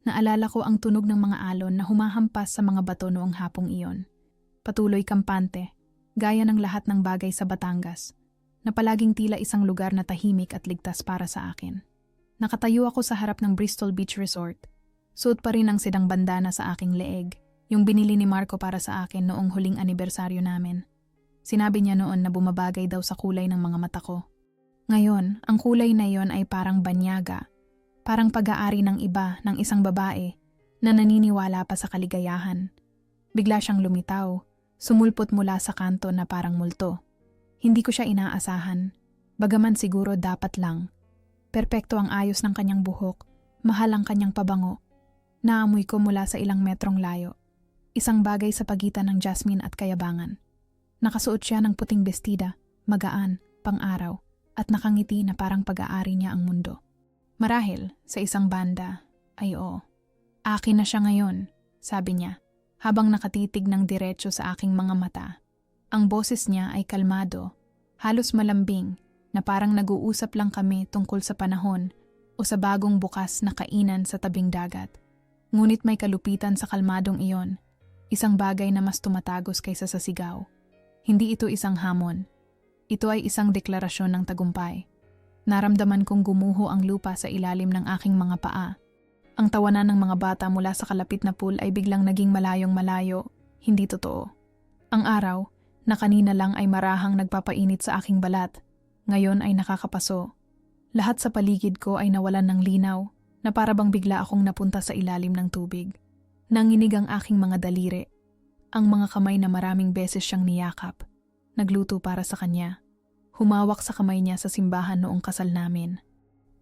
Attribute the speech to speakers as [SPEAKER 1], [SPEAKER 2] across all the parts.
[SPEAKER 1] Naalala ko ang tunog ng mga alon na humahampas sa mga bato noong hapong iyon. Patuloy kampante, gaya ng lahat ng bagay sa Batangas, na palaging tila isang lugar na tahimik at ligtas para sa akin. Nakatayo ako sa harap ng Bristol Beach Resort. Suot pa rin ang sidang bandana sa aking leeg, yung binili ni Marco para sa akin noong huling anibersaryo namin. Sinabi niya noon na bumabagay daw sa kulay ng mga mata ko. Ngayon, ang kulay na iyon ay parang banyaga, parang pag-aari ng iba ng isang babae na naniniwala pa sa kaligayahan. Bigla siyang lumitaw, sumulpot mula sa kanto na parang multo. Hindi ko siya inaasahan, bagaman siguro dapat lang. Perpekto ang ayos ng kanyang buhok, mahal ang kanyang pabango. Naamoy ko mula sa ilang metrong layo. Isang bagay sa pagitan ng jasmine at kayabangan. Nakasuot siya ng puting bestida, magaan, pang-araw, at nakangiti na parang pag-aari niya ang mundo. Marahil, sa isang banda, ay oo. Akin na siya ngayon, sabi niya, habang nakatitig ng diretso sa aking mga mata. Ang boses niya ay kalmado, halos malambing, na parang nag-uusap lang kami tungkol sa panahon o sa bagong bukas na kainan sa tabing dagat. Ngunit may kalupitan sa kalmadong iyon, isang bagay na mas tumatagos kaysa sa sigaw. Hindi ito isang hamon. Ito ay isang deklarasyon ng tagumpay. Naramdaman kong gumuho ang lupa sa ilalim ng aking mga paa. Ang tawanan ng mga bata mula sa kalapit na pool ay biglang naging malayong malayo, hindi totoo. Ang araw, na kanina lang ay marahang nagpapainit sa aking balat, ngayon ay nakakapaso. Lahat sa paligid ko ay nawalan ng linaw, na para bang bigla akong napunta sa ilalim ng tubig. Nanginig ang aking mga daliri. Ang mga kamay na maraming beses siyang niyakap. Nagluto para sa kanya. Humawak sa kamay niya sa simbahan noong kasal namin.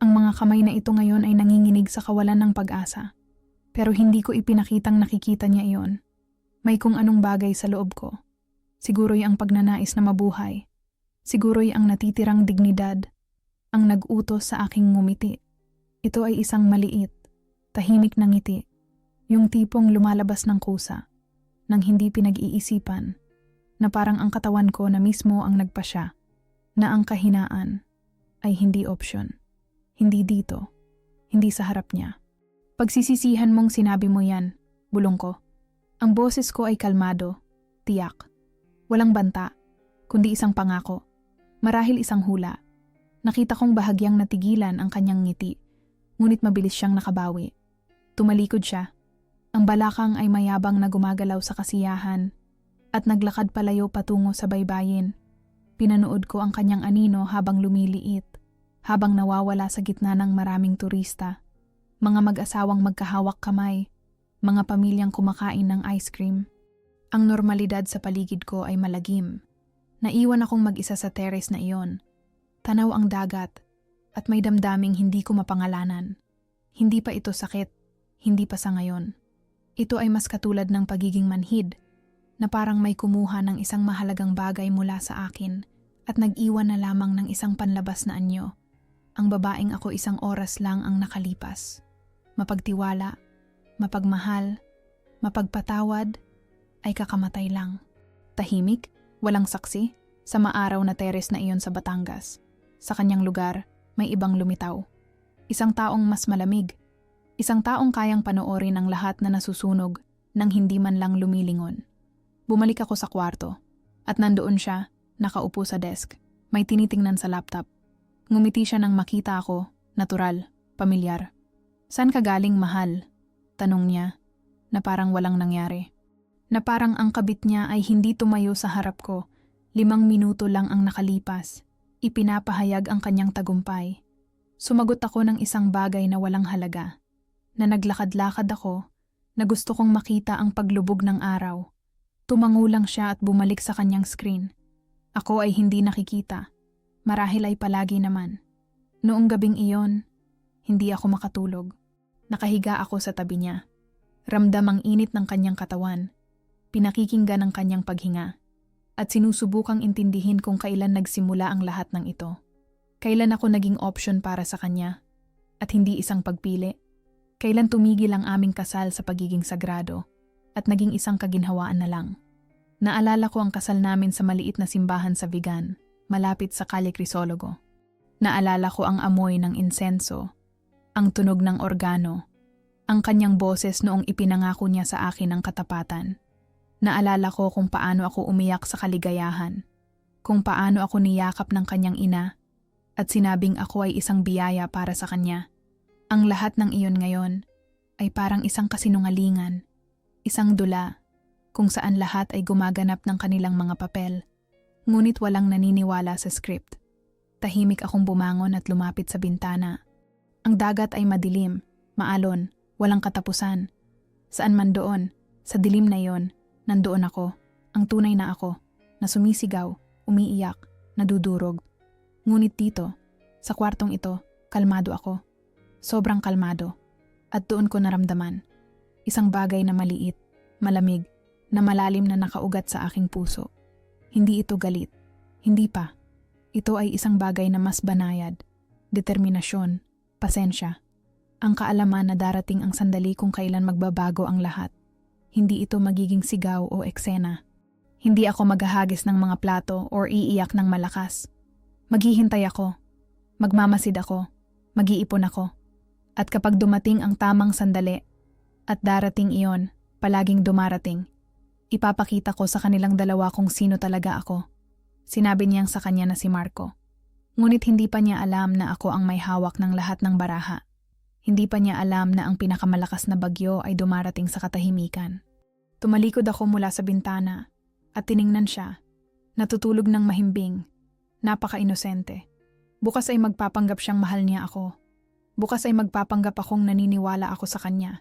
[SPEAKER 1] Ang mga kamay na ito ngayon ay nanginginig sa kawalan ng pag-asa. Pero hindi ko ipinakitang nakikita niya iyon. May kung anong bagay sa loob ko. Siguro'y ang pagnanais na mabuhay. Siguro'y ang natitirang dignidad. Ang nag-utos sa aking ngumiti. Ito ay isang maliit, tahimik na ngiti. Yung tipong lumalabas ng kusa. Nang hindi pinag-iisipan, na parang ang katawan ko na mismo ang nagpasya, na ang kahinaan ay hindi opsyon. Hindi dito, hindi sa harap niya. Pagsisisihan mong sinabi mo yan, bulong ko. Ang boses ko ay kalmado, tiyak. Walang banta, kundi isang pangako. Marahil isang hula. Nakita kong bahagyang natigilan ang kanyang ngiti, ngunit mabilis siyang nakabawi. Tumalikod siya. Ang balakang ay mayabang na gumagalaw sa kasiyahan at naglakad palayo patungo sa baybayin. Pinanood ko ang kanyang anino habang lumiliit, habang nawawala sa gitna ng maraming turista. Mga mag-asawang magkahawak kamay, mga pamilyang kumakain ng ice cream. Ang normalidad sa paligid ko ay malagim. Naiwan akong mag-isa sa terrace na iyon. Tanaw ang dagat at may damdaming hindi ko mapangalanan. Hindi pa ito sakit, hindi pa sa ngayon. Ito ay mas katulad ng pagiging manhid, na parang may kumuha ng isang mahalagang bagay mula sa akin at nag-iwan na lamang ng isang panlabas na anyo. Ang babaeng ako isang oras lang ang nakalipas. Mapagtiwala, mapagmahal, mapagpatawad, ay kakamatay lang. Tahimik, walang saksi, sa maaraw na teres na iyon sa Batangas. Sa kanyang lugar, may ibang lumitaw. Isang taong mas malamig. Isang taong kayang panoorin ang lahat na nasusunog nang hindi man lang lumilingon. Bumalik ako sa kwarto at nandoon siya, nakaupo sa desk, may tinitingnan sa laptop. Ngumiti siya nang makita ako, natural, pamilyar. Saan ka galing, mahal? Tanong niya, na parang walang nangyari. Na parang ang kabit niya ay hindi tumayo sa harap ko. 5 minuto lang ang nakalipas. Ipinapahayag ang kanyang tagumpay. Sumagot ako ng isang bagay na walang halaga. Na naglakad-lakad ako, na gusto kong makita ang paglubog ng araw. Tumango lang siya at bumalik sa kanyang screen. Ako ay hindi nakikita. Marahil ay palagi naman. Noong gabing iyon, hindi ako makatulog. Nakahiga ako sa tabi niya. Ramdam ang init ng kanyang katawan. Pinakikinggan ang kanyang paghinga. At sinusubukang intindihin kung kailan nagsimula ang lahat ng ito. Kailan ako naging option para sa kanya. At hindi isang pagpili. Kailan tumigil ang aming kasal sa pagiging sagrado at naging isang kaginhawaan na lang. Naalala ko ang kasal namin sa maliit na simbahan sa Vigan, malapit sa Calle Crisologo. Naalala ko ang amoy ng insenso, ang tunog ng organo, Ang kanyang boses noong ipinangako niya sa akin ang katapatan. Naalala ko kung paano ako umiyak sa kaligayahan, kung paano ako niyakap ng kanyang ina, at sinabing ako ay isang biyaya para sa kanya. Ang lahat ng iyon ngayon ay parang isang kasinungalingan, isang dula, kung saan lahat ay gumaganap ng kanilang mga papel, ngunit walang naniniwala sa script. Tahimik akong bumangon at lumapit sa bintana. Ang dagat ay madilim, maalon, walang katapusan. Saan man doon, sa dilim na iyon, nandoon ako, ang tunay na ako, na sumisigaw, umiiyak, nadudurog. Ngunit dito, sa kwartong ito, kalmado ako. Sobrang kalmado. At doon ko naramdaman. Isang bagay na maliit, malamig, na malalim na nakaugat sa aking puso. Hindi ito galit. Hindi pa. Ito ay isang bagay na mas banayad. Determinasyon, pasensya. Ang kaalaman na darating ang sandali kung kailan magbabago ang lahat. Hindi ito magiging sigaw o eksena. Hindi ako maghahagis ng mga plato or iiyak ng malakas. Maghihintay ako. Magmamasid ako. Mag-iipon ako. At kapag dumating ang tamang sandali, at darating iyon, palaging dumarating, ipapakita ko sa kanilang dalawa kung sino talaga ako. Sinabi niyang sa kanya na si Marco. Ngunit hindi pa niya alam na ako ang may hawak ng lahat ng baraha. Hindi pa niya alam na ang pinakamalakas na bagyo ay dumarating sa katahimikan. Tumalikod ako mula sa bintana at tiningnan siya. Natutulog ng mahimbing. Napaka-inosente. Bukas ay magpapanggap siyang mahal niya ako. Bukas ay magpapanggap akong naniniwala ako sa kanya.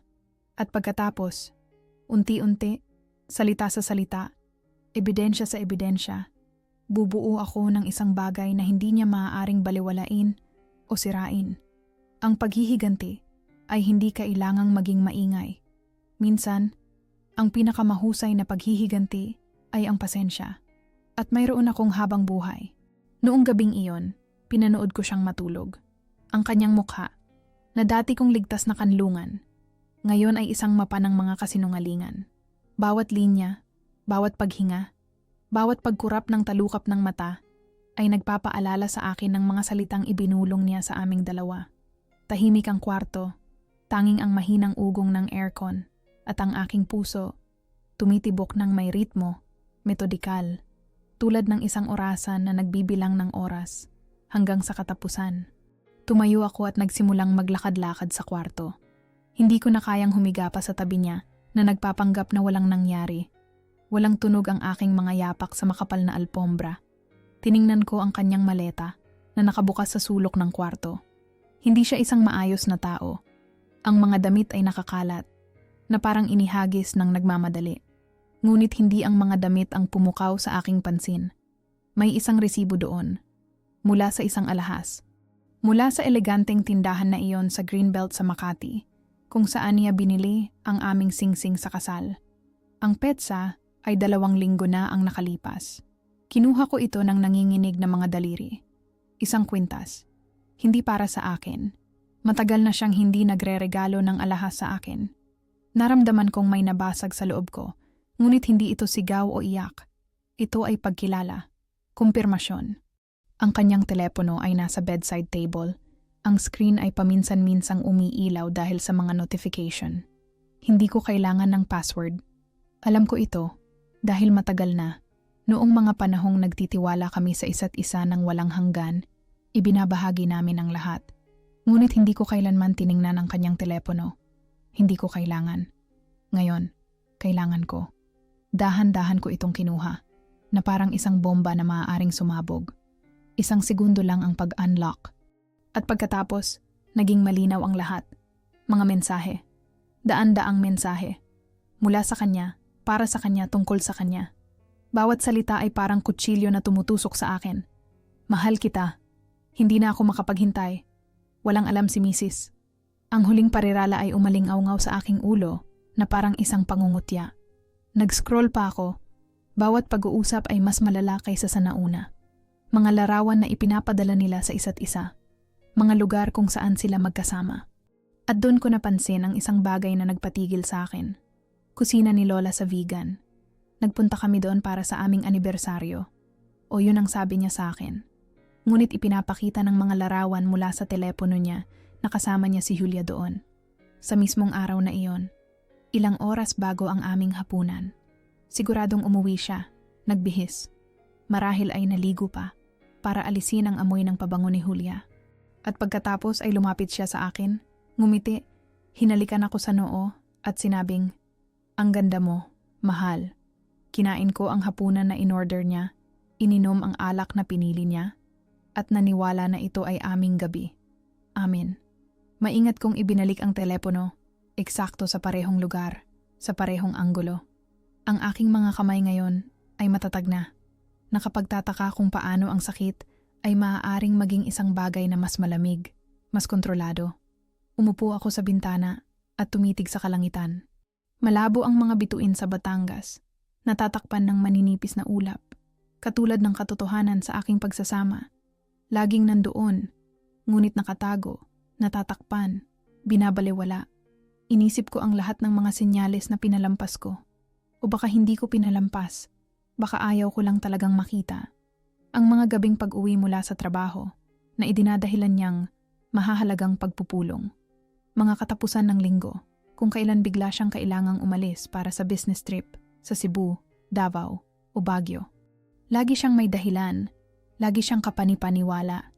[SPEAKER 1] At pagkatapos, unti-unti, salita sa salita, ebidensya sa ebidensya, bubuo ako ng isang bagay na hindi niya maaaring baliwalain o sirain. Ang paghihiganti ay hindi kailangang maging maingay. Minsan, ang pinakamahusay na paghihiganti ay ang pasensya. At mayroon akong habang buhay. Noong gabing iyon, pinanood ko siyang matulog. Ang kanyang mukha, na dati kong ligtas na kanlungan, ngayon ay isang mapa ng mga kasinungalingan. Bawat linya, bawat paghinga, bawat pagkurap ng talukap ng mata, ay nagpapaalala sa akin ng mga salitang ibinulong niya sa aming dalawa. Tahimik ang kwarto, tanging ang mahinang ugong ng aircon, at ang aking puso, tumitibok ng may ritmo, metodikal, tulad ng isang orasan na nagbibilang ng oras, hanggang sa katapusan. Tumayo ako at nagsimulang maglakad-lakad sa kwarto. Hindi ko na kayang humiga pa sa tabi niya na nagpapanggap na walang nangyari. Walang tunog ang aking mga yapak sa makapal na alpombra. Tiningnan ko ang kanyang maleta na nakabukas sa sulok ng kwarto. Hindi siya isang maayos na tao. Ang mga damit ay nakakalat, na parang inihagis ng nagmamadali. Ngunit hindi ang mga damit ang pumukaw sa aking pansin. May isang resibo doon, mula sa isang alahas. Mula sa eleganteng tindahan na iyon sa Greenbelt sa Makati, kung saan niya binili ang aming singsing sa kasal. Ang petsa ay 2 linggo na ang nakalipas. Kinuha ko ito ng nanginginig na mga daliri. Isang kwintas. Hindi para sa akin. Matagal na siyang hindi nagre-regalo ng alahas sa akin. Naramdaman kong may nabasag sa loob ko, ngunit hindi ito sigaw o iyak. Ito ay pagkilala. Kumpirmasyon. Ang kanyang telepono ay nasa bedside table. Ang screen ay paminsan-minsang umiilaw dahil sa mga notification. Hindi ko kailangan ng password. Alam ko ito dahil matagal na. Noong mga panahong nagtitiwala kami sa isa't isa ng walang hanggan, ibinabahagi namin ang lahat. Ngunit hindi ko kailanman tiningnan ang kanyang telepono. Hindi ko kailangan. Ngayon, kailangan ko. Dahan-dahan ko itong kinuha, na parang isang bomba na maaaring sumabog. Isang segundo lang ang pag-unlock. At pagkatapos, naging malinaw ang lahat. Mga mensahe. Daan-daang mensahe. Mula sa kanya, para sa kanya, tungkol sa kanya. Bawat salita ay parang kutsilyo na tumutusok sa akin. Mahal kita. Hindi na ako makapaghintay. Walang alam si Mrs. Ang huling parirala ay umaling-awngaw sa aking ulo na parang isang pangungutya. Nag-scroll pa ako. Bawat pag-uusap ay mas malala kaysa sa nauna. Mga larawan na ipinapadala nila sa isa't isa. Mga lugar kung saan sila magkasama. At doon ko napansin ang isang bagay na nagpatigil sa akin. Kusina ni Lola sa vegan. Nagpunta kami doon para sa aming anibersaryo. O yun ang sabi niya sa akin. Ngunit ipinapakita ng mga larawan mula sa telepono niya na kasama niya si Julia doon. sa mismong araw na iyon. Ilang oras bago ang aming hapunan. Siguradong umuwi siya, nagbihis. Marahil ay naligo pa, para alisin ang amoy ng pabango ni Julia. At pagkatapos ay lumapit siya sa akin, ngumiti, hinalikan ako sa noo at sinabing, "Ang ganda mo, mahal." Kinain ko ang hapunan na in-order niya, ininom ang alak na pinili niya, at naniwala na ito ay aming gabi. Amin. Maingat kong ibinalik ang telepono, eksakto sa parehong lugar, sa parehong anggulo. Ang aking mga kamay ngayon ay matatag na. Nakapagtataka kung paano ang sakit ay maaaring maging isang bagay na mas malamig, mas kontrolado. Umupo ako sa bintana at tumitig sa kalangitan. Malabo ang mga bituin sa Batangas, natatakpan ng maninipis na ulap, katulad ng katotohanan sa aking pagsasama. Laging nandoon, ngunit nakatago, natatakpan, binabalewala. Inisip ko ang lahat ng mga senyales na pinalampas ko. O baka hindi ko pinalampas, baka ayaw ko lang talagang makita. Ang mga gabing pag-uwi mula sa trabaho na idinadahilan niyang mahahalagang pagpupulong. Mga katapusan ng linggo kung kailan bigla siyang kailangang umalis para sa business trip sa Cebu, Davao o Baguio. Lagi siyang may dahilan, lagi siyang kapanipaniwala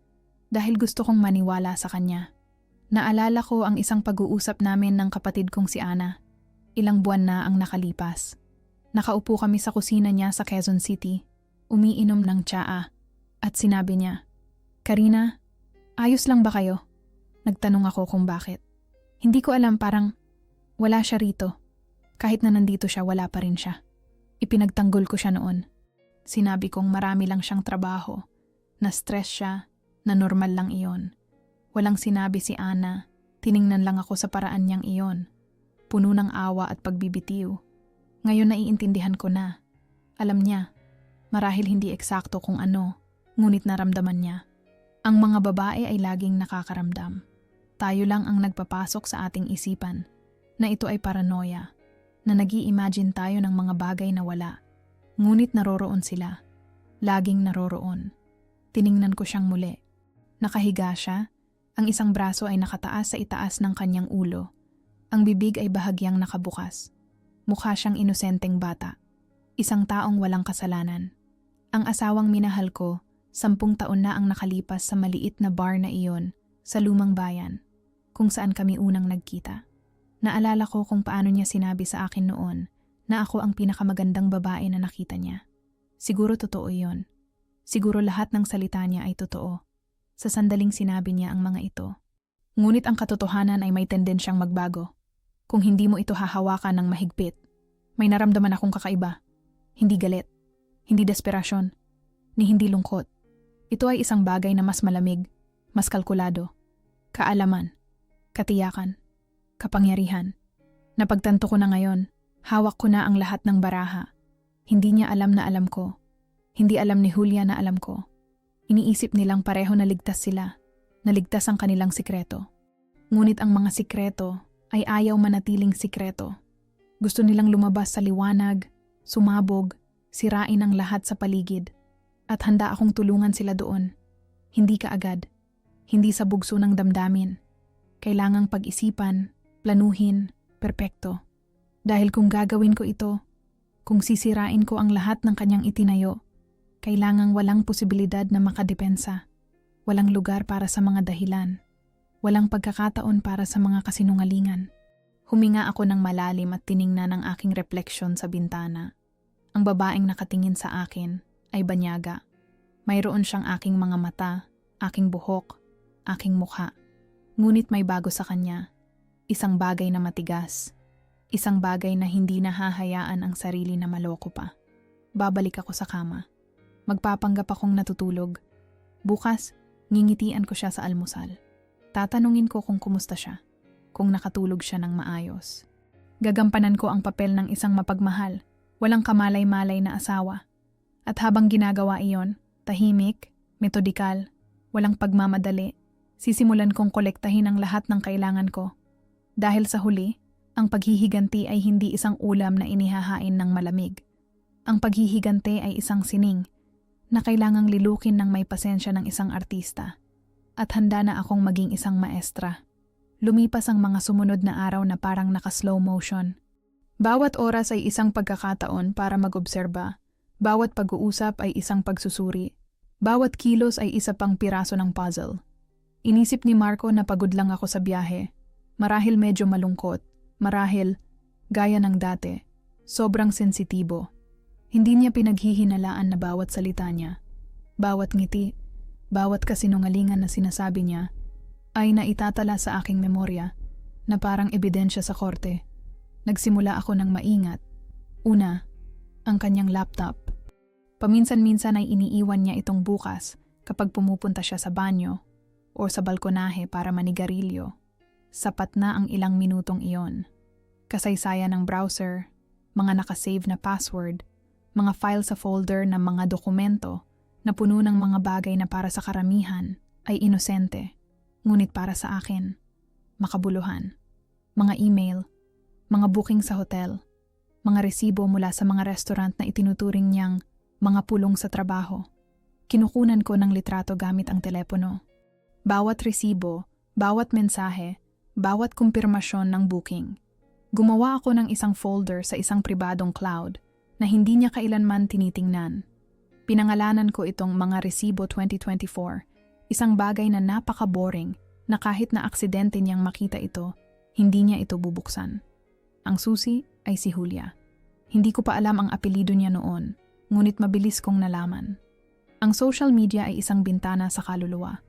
[SPEAKER 1] dahil gusto kong maniwala sa kanya. Naalala ko ang isang pag-uusap namin ng kapatid kong si Ana. Ilang buwan na ang nakalipas. Nakaupo kami sa kusina niya sa Quezon City, umiinom ng tsaa, at sinabi niya, "Karina, ayos lang ba kayo?" Nagtanong ako kung bakit. Hindi ko alam, parang wala siya rito. Kahit na nandito siya, wala pa rin siya. Ipinagtanggol ko siya noon. Sinabi kong marami lang siyang trabaho, na stress siya, na normal lang iyon. Walang sinabi si Ana, tiningnan lang ako sa paraan niyang iyon. Puno ng awa at pagbibitiw. Ngayon naiintindihan ko na. Alam niya, marahil hindi eksakto kung ano, ngunit naramdaman niya. Ang mga babae ay laging nakakaramdam. Tayo lang ang nagpapasok sa ating isipan na ito ay paranoia, na nag-i-imagine tayo ng mga bagay na wala. Ngunit naroroon sila. Laging naroroon. Tiningnan ko siyang muli. Nakahiga siya, ang isang braso ay nakataas sa itaas ng kanyang ulo. Ang bibig ay bahagyang nakabukas. Mukha siyang inosenteng bata. Isang taong walang kasalanan. Ang asawang minahal ko, 10 taon na ang nakalipas sa maliit na bar na iyon, sa lumang bayan, kung saan kami unang nagkita. Naalala ko kung paano niya sinabi sa akin noon na ako ang pinakamagandang babae na nakita niya. Siguro totoo iyon. Siguro lahat ng salita niya ay totoo. Sa sandaling sinabi niya ang mga ito. Ngunit ang katotohanan ay may tendensyang magbago. Kung hindi mo ito hahawakan ng mahigpit, may naramdaman akong kakaiba. Hindi galit, hindi desperasyon, ni hindi lungkot. Ito ay isang bagay na mas malamig, mas kalkulado. Kaalaman, katiyakan, kapangyarihan. Napagtanto ko na ngayon, hawak ko na ang lahat ng baraha. Hindi niya alam na alam ko. Hindi alam ni Julia na alam ko. Iniisip nilang pareho na ligtas sila, naligtas ang kanilang sikreto. Ngunit ang mga sikreto ay ayaw manatiling sikreto. Gusto nilang lumabas sa liwanag, sumabog, sirain ang lahat sa paligid. At handa akong tulungan sila doon. Hindi kaagad. Hindi sa bugso ng damdamin. Kailangang pag-isipan, planuhin, perpekto. Dahil kung gagawin ko ito, kung sisirain ko ang lahat ng kanyang itinayo, kailangang walang posibilidad na makadepensa. Walang lugar para sa mga dahilan. Walang pagkakataon para sa mga kasinungalingan. Huminga ako ng malalim at tiningnan ang aking refleksyon sa bintana. Ang babaeng nakatingin sa akin ay banyaga. Mayroon siyang aking mga mata, aking buhok, aking mukha. Ngunit may bago sa kanya. Isang bagay na matigas. Isang bagay na hindi nahahayaan ang sarili na maloko pa. Babalik ako sa kama. Magpapanggap akong natutulog. Bukas, ngingitian ko siya sa almusal. Tatanungin ko kung kumusta siya, kung nakatulog siya ng maayos. Gagampanan ko ang papel ng isang mapagmahal, walang kamalay-malay na asawa. At habang ginagawa iyon, tahimik, metodikal, walang pagmamadali, sisimulan kong kolektahin ang lahat ng kailangan ko. Dahil sa huli, ang paghihiganti ay hindi isang ulam na inihahain ng malamig. Ang paghihiganti ay isang sining na kailangang lilukin ng may pasensya ng isang artista. At handa na akong maging isang maestra. Lumipas ang mga sumunod na araw na parang naka-slow motion. Bawat oras ay isang pagkakataon para mag-obserba. Bawat pag-uusap ay isang pagsusuri. Bawat kilos ay isa pang piraso ng puzzle. Inisip ni Marco na pagod lang ako sa biyahe. Marahil medyo malungkot. Marahil, gaya ng dati, sobrang sensitibo. Hindi niya pinaghihinalaan na bawat salita niya, bawat ngiti, bawat kasinungalingan na sinasabi niya, ay naitatala sa aking memorya na parang ebidensya sa korte. Nagsimula ako ng maingat. Una, ang kanyang laptop. Paminsan-minsan ay iniiwan niya itong bukas kapag pumupunta siya sa banyo o sa balkonahe para manigarilyo. Sapat na ang ilang minutong iyon. Kasaysayan ng browser, mga nakasave na password, mga file sa folder ng mga dokumento na puno ng mga bagay na para sa karamihan ay inosente, ngunit para sa akin, makabuluhan. Mga email, mga booking sa hotel, mga resibo mula sa mga restaurant na itinuturing niyang mga pulong sa trabaho. Kinukunan ko ng litrato gamit ang telepono. Bawat resibo, bawat mensahe, bawat kumpirmasyon ng booking. Gumawa ako ng isang folder sa isang pribadong cloud na hindi niya kailanman tinitingnan. Pinangalanan ko itong mga resibo 2024, isang bagay na napaka-boring na kahit na aksidente niyang makita ito, hindi niya ito bubuksan. Ang susi ay si Julia. Hindi ko pa alam ang apelido niya noon, ngunit mabilis kong nalaman. Ang social media ay isang bintana sa kaluluwa,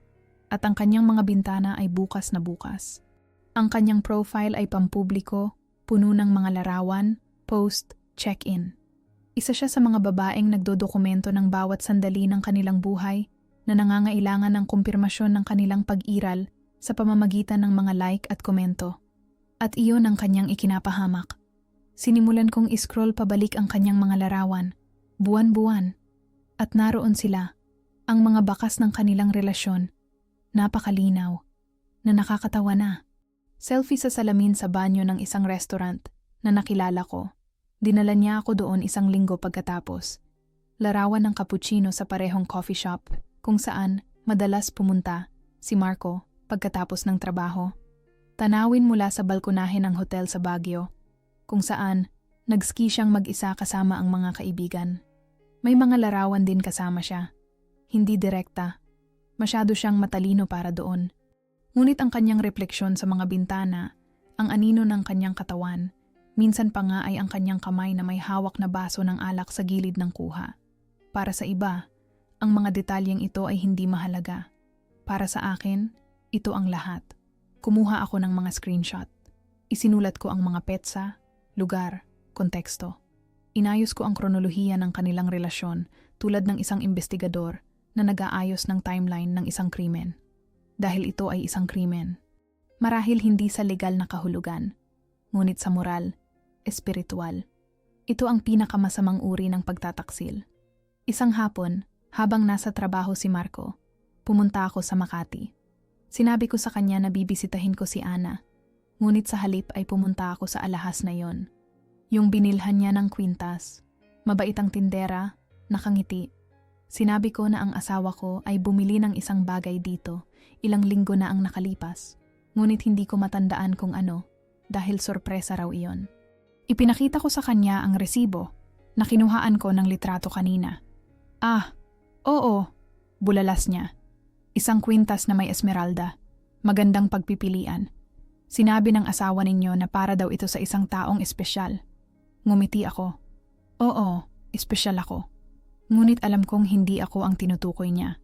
[SPEAKER 1] at ang kanyang mga bintana ay bukas na bukas. Ang kanyang profile ay pampubliko, puno ng mga larawan, post, check-in. Isa siya sa mga babaeng nagdodokumento ng bawat sandali ng kanilang buhay na nangangailangan ng kumpirmasyon ng kanilang pag-iral sa pamamagitan ng mga like at komento. At iyon ang kanyang ikinapahamak. Sinimulan kong iscroll pabalik ang kanyang mga larawan, buwan-buwan, at naroon sila, ang mga bakas ng kanilang relasyon, napakalinaw, na nakakatawa na. Selfie sa salamin sa banyo ng isang restaurant na nakilala ko. Dinala niya ako doon isang linggo pagkatapos. Larawan ng cappuccino sa parehong coffee shop kung saan madalas pumunta si Marco pagkatapos ng trabaho. Tanawin mula sa balkonahe ng hotel sa Baguio kung saan nag-ski siyang mag-isa kasama ang mga kaibigan. May mga larawan din kasama siya. Hindi direkta. Masyado siyang matalino para doon. Ngunit ang kanyang refleksyon sa mga bintana, ang anino ng kanyang katawan, minsan pa nga ay ang kanyang kamay na may hawak na baso ng alak sa gilid ng kuha. Para sa iba, ang mga detalyeng ito ay hindi mahalaga. Para sa akin, ito ang lahat. Kumuha ako ng mga screenshot. Isinulat ko ang mga petsa, lugar, konteksto. Inayos ko ang kronolohiya ng kanilang relasyon tulad ng isang investigador na nag-aayos ng timeline ng isang krimen. Dahil ito ay isang krimen. Marahil hindi sa legal na kahulugan, ngunit sa moral, espiritual. Ito ang pinakamasamang uri ng pagtataksil. Isang hapon, habang nasa trabaho si Marco, pumunta ako sa Makati. Sinabi ko sa kanya na bibisitahin ko si Ana, ngunit sa halip ay pumunta ako sa alahas na yon. Yung binilhan niya ng kwintas, mabait ang tindera, nakangiti. Sinabi ko na ang asawa ko ay bumili ng isang bagay dito, ilang linggo na ang nakalipas, ngunit hindi ko matandaan kung ano, dahil sorpresa raw iyon. Ipinakita ko sa kanya ang resibo na kinuhaan ko ng litrato kanina. Ah, oo, bulalas niya. Isang kwintas na may esmeralda, magandang pagpipilian. Sinabi ng asawa ninyo na para daw ito sa isang taong espesyal. Ngumiti ako. Oo, espesyal ako. Ngunit alam kong hindi ako ang tinutukoy niya.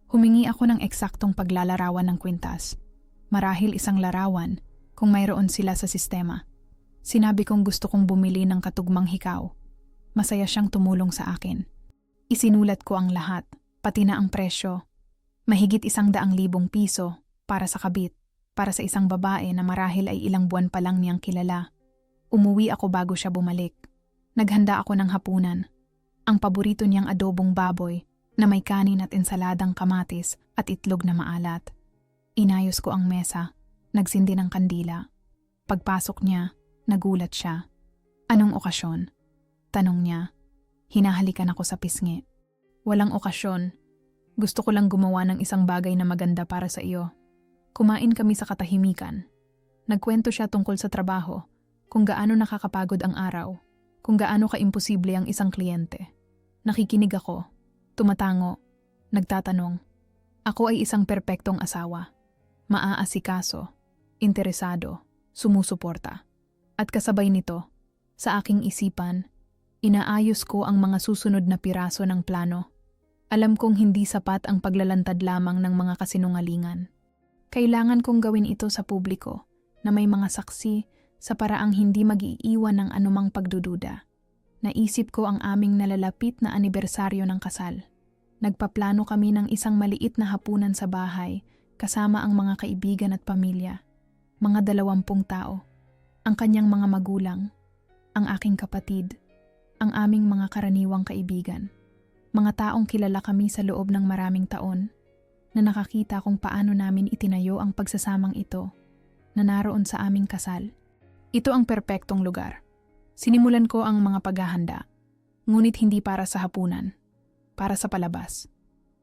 [SPEAKER 1] Humingi ako ng eksaktong paglalarawan ng kwintas. Marahil isang larawan kung mayroon sila sa sistema. Sinabi kong gusto kong bumili ng katugmang hikaw. Masaya siyang tumulong sa akin. Isinulat ko ang lahat, pati na ang presyo. Mahigit 100,000 piso para sa kabit, para sa isang babae na marahil ay ilang buwan pa lang niyang kilala. Umuwi ako bago siya bumalik. Naghanda ako ng hapunan. Ang paborito niyang adobong baboy na may kanin at ensaladang kamatis at itlog na maalat. Inayos ko ang mesa, nagsindi ng kandila. Pagpasok niya, nagulat siya. Anong okasyon? Tanong niya. Hinahalikan ako sa pisngi. Walang okasyon. Gusto ko lang gumawa ng isang bagay na maganda para sa iyo. Kumain kami sa katahimikan. Nagkwento siya tungkol sa trabaho, kung gaano nakakapagod ang araw, kung gaano kaimposible ang isang kliyente. Nakikinig ako, tumatango, nagtatanong. Ako ay isang perpektong asawa, maaasikaso, interesado, sumusuporta. At kasabay nito, sa aking isipan, inaayos ko ang mga susunod na piraso ng plano. Alam kong hindi sapat ang paglalantad lamang ng mga kasinungalingan. Kailangan kong gawin ito sa publiko na may mga saksi sa paraang hindi mag-iiwan ng anumang pagdududa. Naisip ko ang aming nalalapit na anibersaryo ng kasal. Nagpaplano kami ng isang maliit na hapunan sa bahay kasama ang mga kaibigan at pamilya. Mga 20 tao. Ang kanyang mga magulang, ang aking kapatid, ang aming mga karaniwang kaibigan. Mga taong kilala kami sa loob ng maraming taon na nakakita kung paano namin itinayo ang pagsasamang ito na naroon sa aming kasal. Ito ang perpektong lugar. Sinimulan ko ang mga paghahanda, ngunit hindi para sa hapunan, para sa palabas.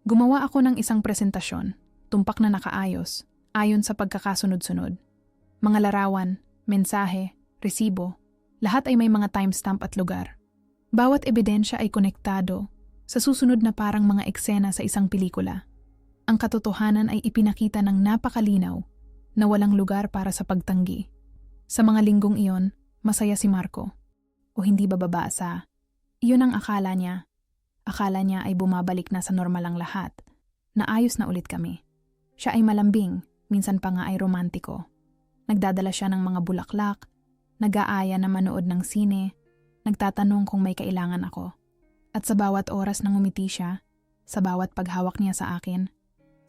[SPEAKER 1] Gumawa ako ng isang presentasyon, tumpak na nakaayos, ayon sa pagkakasunod-sunod. Mga larawan, mensahe, resibo, lahat ay may mga timestamp at lugar. Bawat ebidensya ay konektado sa susunod na parang mga eksena sa isang pelikula. Ang katotohanan ay ipinakita ng napakalinaw na walang lugar para sa pagtanggi. Sa mga linggong iyon, masaya si Marco. O hindi bababa sa, iyon ang akala niya. Akala niya ay bumabalik na sa normal ang lahat, na ayos na ulit kami. Siya ay malambing, minsan pa nga ay romantiko. Nagdadala siya ng mga bulaklak, nag-aaya na manood ng sine, nagtatanong kung may kailangan ako. At sa bawat oras na ngumiti siya, sa bawat paghawak niya sa akin,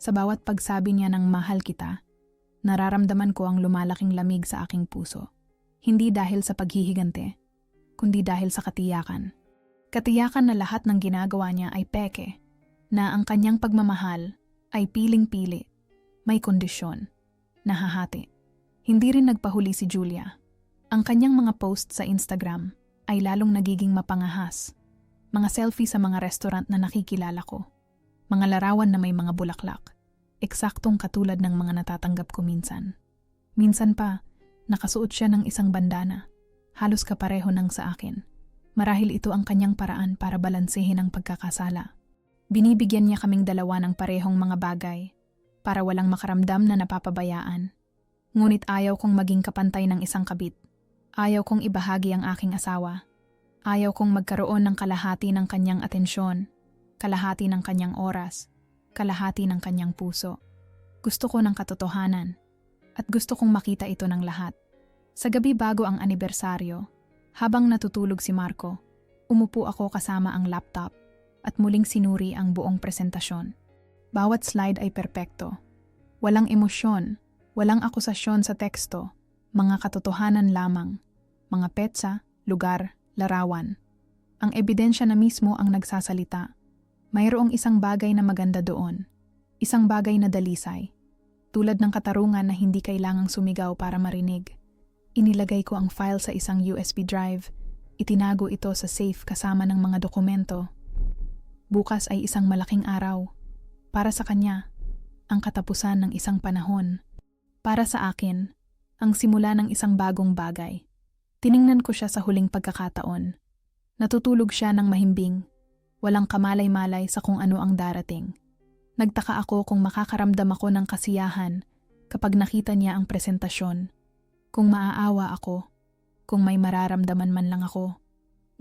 [SPEAKER 1] sa bawat pagsabi niya ng mahal kita, nararamdaman ko ang lumalaking lamig sa aking puso. Hindi dahil sa paghihigante, kundi dahil sa katiyakan. Katiyakan na lahat ng ginagawa niya ay peke, na ang kanyang pagmamahal ay piling-pili, may kondisyon, nahahati. Hindi rin nagpahuli si Julia. Ang kanyang mga post sa Instagram ay lalong nagiging mapangahas. Mga selfie sa mga restaurant na nakikilala ko. Mga larawan na may mga bulaklak. Eksaktong katulad ng mga natatanggap ko minsan. Minsan pa, nakasuot siya ng isang bandana. Halos kapareho ng sa akin. Marahil ito ang kanyang paraan para balansehin ang pagkakasala. Binibigyan niya kaming dalawa ng parehong mga bagay para walang makaramdam na napapabayaan. Ngunit ayaw kong maging kapantay ng isang kabit. Ayaw kong ibahagi ang aking asawa. Ayaw kong magkaroon ng kalahati ng kanyang atensyon, kalahati ng kanyang oras, kalahati ng kanyang puso. Gusto ko ng katotohanan at gusto kong makita ito ng lahat. Sa gabi bago ang anibersaryo, habang natutulog si Marco, umupo ako kasama ang laptop at muling sinuri ang buong presentasyon. Bawat slide ay perpekto. Walang emosyon, walang akusasyon sa teksto, mga katotohanan lamang, mga petsa, lugar, larawan. Ang ebidensya na mismo ang nagsasalita. Mayroong isang bagay na maganda doon. Isang bagay na dalisay. Tulad ng katarungan na hindi kailangang sumigaw para marinig. Inilagay ko ang file sa isang USB drive. Itinago ito sa safe kasama ng mga dokumento. Bukas ay isang malaking araw. Para sa kanya, ang katapusan ng isang panahon. Para sa akin, ang simula ng isang bagong bagay. Tiningnan ko siya sa huling pagkakataon. Natutulog siya ng mahimbing, walang kamalay-malay sa kung ano ang darating. Nagtaka ako kung makakaramdam ako ng kasiyahan kapag nakita niya ang presentasyon. Kung maaawa ako, kung may mararamdaman man lang ako.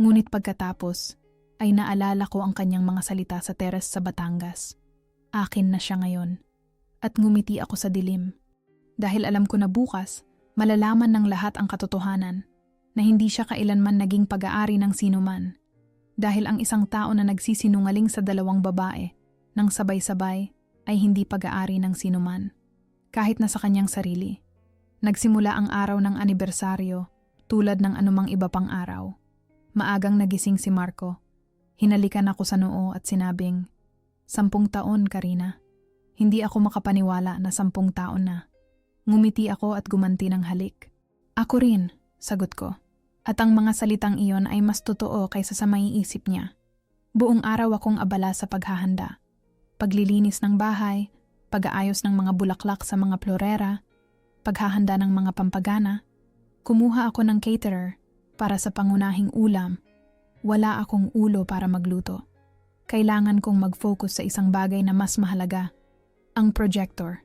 [SPEAKER 1] Ngunit pagkatapos, ay naalala ko ang kanyang mga salita sa teres sa Batangas. Akin na siya ngayon. At ngumiti ako sa dilim. Dahil alam ko na bukas, malalaman ng lahat ang katotohanan. Na hindi siya kailanman naging pag-aari ng sinuman. Dahil ang isang tao na nagsisinungaling sa 2 babae nang sabay-sabay ay hindi pag-aari ng sinuman. Kahit na sa kanyang sarili. Nagsimula ang araw ng anibersaryo tulad ng anumang iba pang araw. Maagang nagising si Marco. Hinalikan ako sa noo at sinabing, 10 taon, Karina. Hindi ako makapaniwala na 10 taon na. Ngumiti ako at gumanti ng halik. Ako rin. Sagot ko. At ang mga salitang iyon ay mas totoo kaysa sa maiisip niya. Buong araw akong abala sa paghahanda. Paglilinis ng bahay, pag-aayos ng mga bulaklak sa mga florera, paghahanda ng mga pampagana, kumuha ako ng caterer para sa pangunahing ulam. Wala akong ulo para magluto. Kailangan kong mag-focus sa isang bagay na mas mahalaga. Ang projector,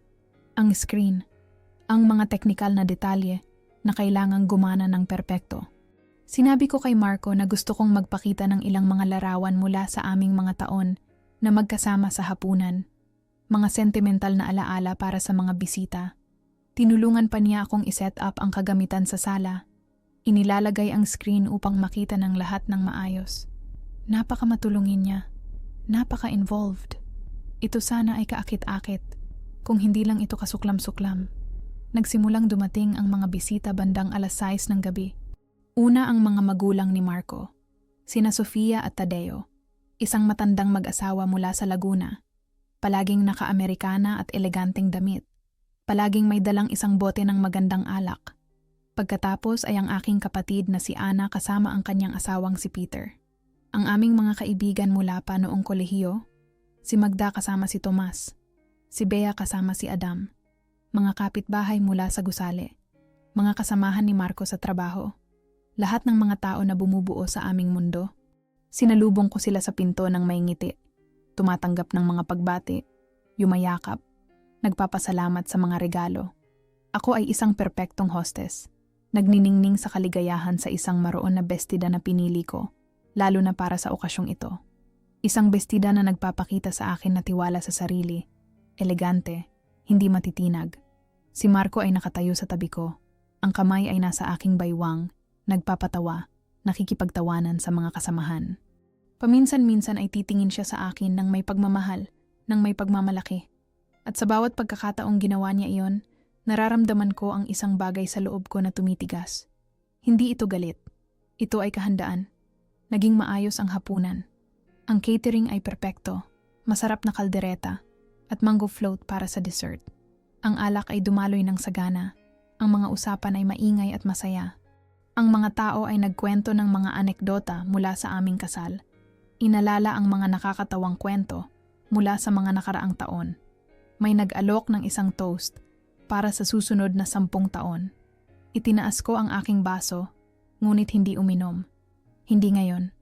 [SPEAKER 1] ang screen, ang mga teknikal na detalye na kailangang gumana ng perpekto. Sinabi ko kay Marco na gusto kong magpakita ng ilang mga larawan mula sa aming mga taon na magkasama sa hapunan. Mga sentimental na alaala para sa mga bisita. Tinulungan pa niya akong iset up ang kagamitan sa sala. Inilalagay ang screen upang makita ng lahat ng maayos. Napakamatulungin niya. Napaka-involved. Ito sana ay kaakit-akit, kung hindi lang ito kasuklam-suklam. Nagsimulang dumating ang mga bisita bandang 6:00 ng gabi. Una ang mga magulang ni Marco, sina Sofia at Tadeo, isang matandang mag-asawa mula sa Laguna. Palaging naka-Amerikana at eleganteng damit. Palaging may dalang isang bote ng magandang alak. Pagkatapos ay ang aking kapatid na si Ana kasama ang kanyang asawang si Peter. Ang aming mga kaibigan mula pa noong kolehiyo, si Magda kasama si Tomas, si Bea kasama si Adam, mga kapitbahay mula sa gusali, mga kasamahan ni Marco sa trabaho, lahat ng mga tao na bumubuo sa aming mundo. Sinalubong ko sila sa pinto ng may ngiti, tumatanggap ng mga pagbati, yumayakap, nagpapasalamat sa mga regalo. Ako ay isang perpektong hostess, nagniningning sa kaligayahan sa isang maroon na bestida na pinili ko, lalo na para sa okasyong ito. Isang bestida na nagpapakita sa akin na tiwala sa sarili, elegante, hindi matitinag. Si Marco ay nakatayo sa tabi ko, ang kamay ay nasa aking baywang, nagpapatawa, nakikipagtawanan sa mga kasamahan. Paminsan-minsan ay titingin siya sa akin ng may pagmamahal, ng may pagmamalaki. At sa bawat pagkakataong ginawa niya iyon, nararamdaman ko ang isang bagay sa loob ko na tumitigas. Hindi ito galit. Ito ay kahandaan. Naging maayos ang hapunan. Ang catering ay perpekto, masarap na kaldereta, at mango float para sa dessert. Ang alak ay dumaloy ng sagana. Ang mga usapan ay maingay at masaya. Ang mga tao ay nagkwento ng mga anekdota mula sa aming kasal. Inalala ang mga nakakatawang kwento mula sa mga nakaraang taon. May nag-alok ng isang toast para sa susunod na 10 taon. Itinaas ko ang aking baso, ngunit hindi uminom. Hindi ngayon.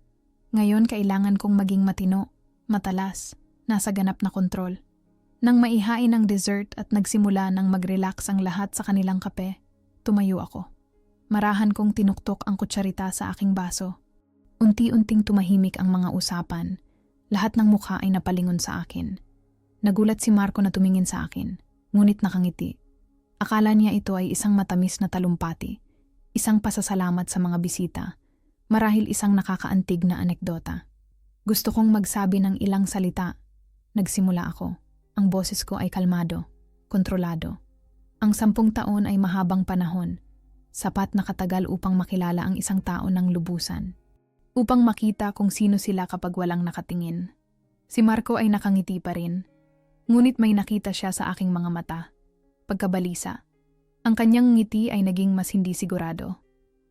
[SPEAKER 1] Ngayon kailangan kong maging matino, matalas, nasa ganap na kontrol. Nang maihain ang dessert at nagsimula nang mag-relax ang lahat sa kanilang kape, tumayo ako. Marahan kong tinuktok ang kutsarita sa aking baso. Unti-unting tumahimik ang mga usapan. Lahat ng mukha ay napalingon sa akin. Nagulat si Marco na tumingin sa akin, ngunit nakangiti. Akala niya ito ay isang matamis na talumpati, isang pasasalamat sa mga bisita, marahil isang nakakaantig na anekdota. Gusto kong magsabi ng ilang salita. Nagsimula ako. Ang boses ko ay kalmado, kontrolado. Ang 10 taon ay mahabang panahon, sapat na katagal upang makilala ang isang tao ng lubusan. Upang makita kung sino sila kapag walang nakatingin. Si Marco ay nakangiti pa rin, ngunit may nakita siya sa aking mga mata. Pagkabalisa. Ang kanyang ngiti ay naging mas hindi sigurado.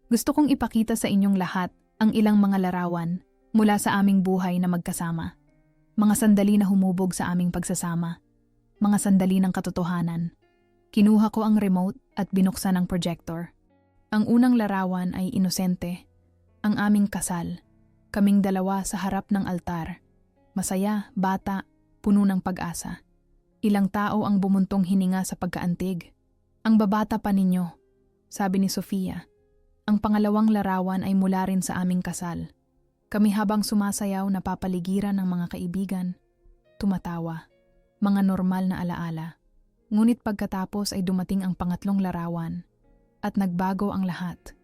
[SPEAKER 1] Gusto kong ipakita sa inyong lahat ang ilang mga larawan mula sa aming buhay na magkasama. Mga sandali na humubog sa aming pagsasama. Mga sandali ng katotohanan. Kinuha ko ang remote at binuksan ang projector. Ang unang larawan ay inosente. Ang aming kasal. Kaming dalawa sa harap ng altar. Masaya, bata, puno ng pag-asa. Ilang tao ang bumuntong hininga sa pagkaantig. Ang babata pa ninyo, sabi ni Sofia. Ang pangalawang larawan ay mula rin sa aming kasal. Kami habang sumasayaw napapaligiran ng mga kaibigan. Tumatawa. Mga normal na alaala. Ngunit pagkatapos ay dumating ang pangatlong larawan. At nagbago ang lahat.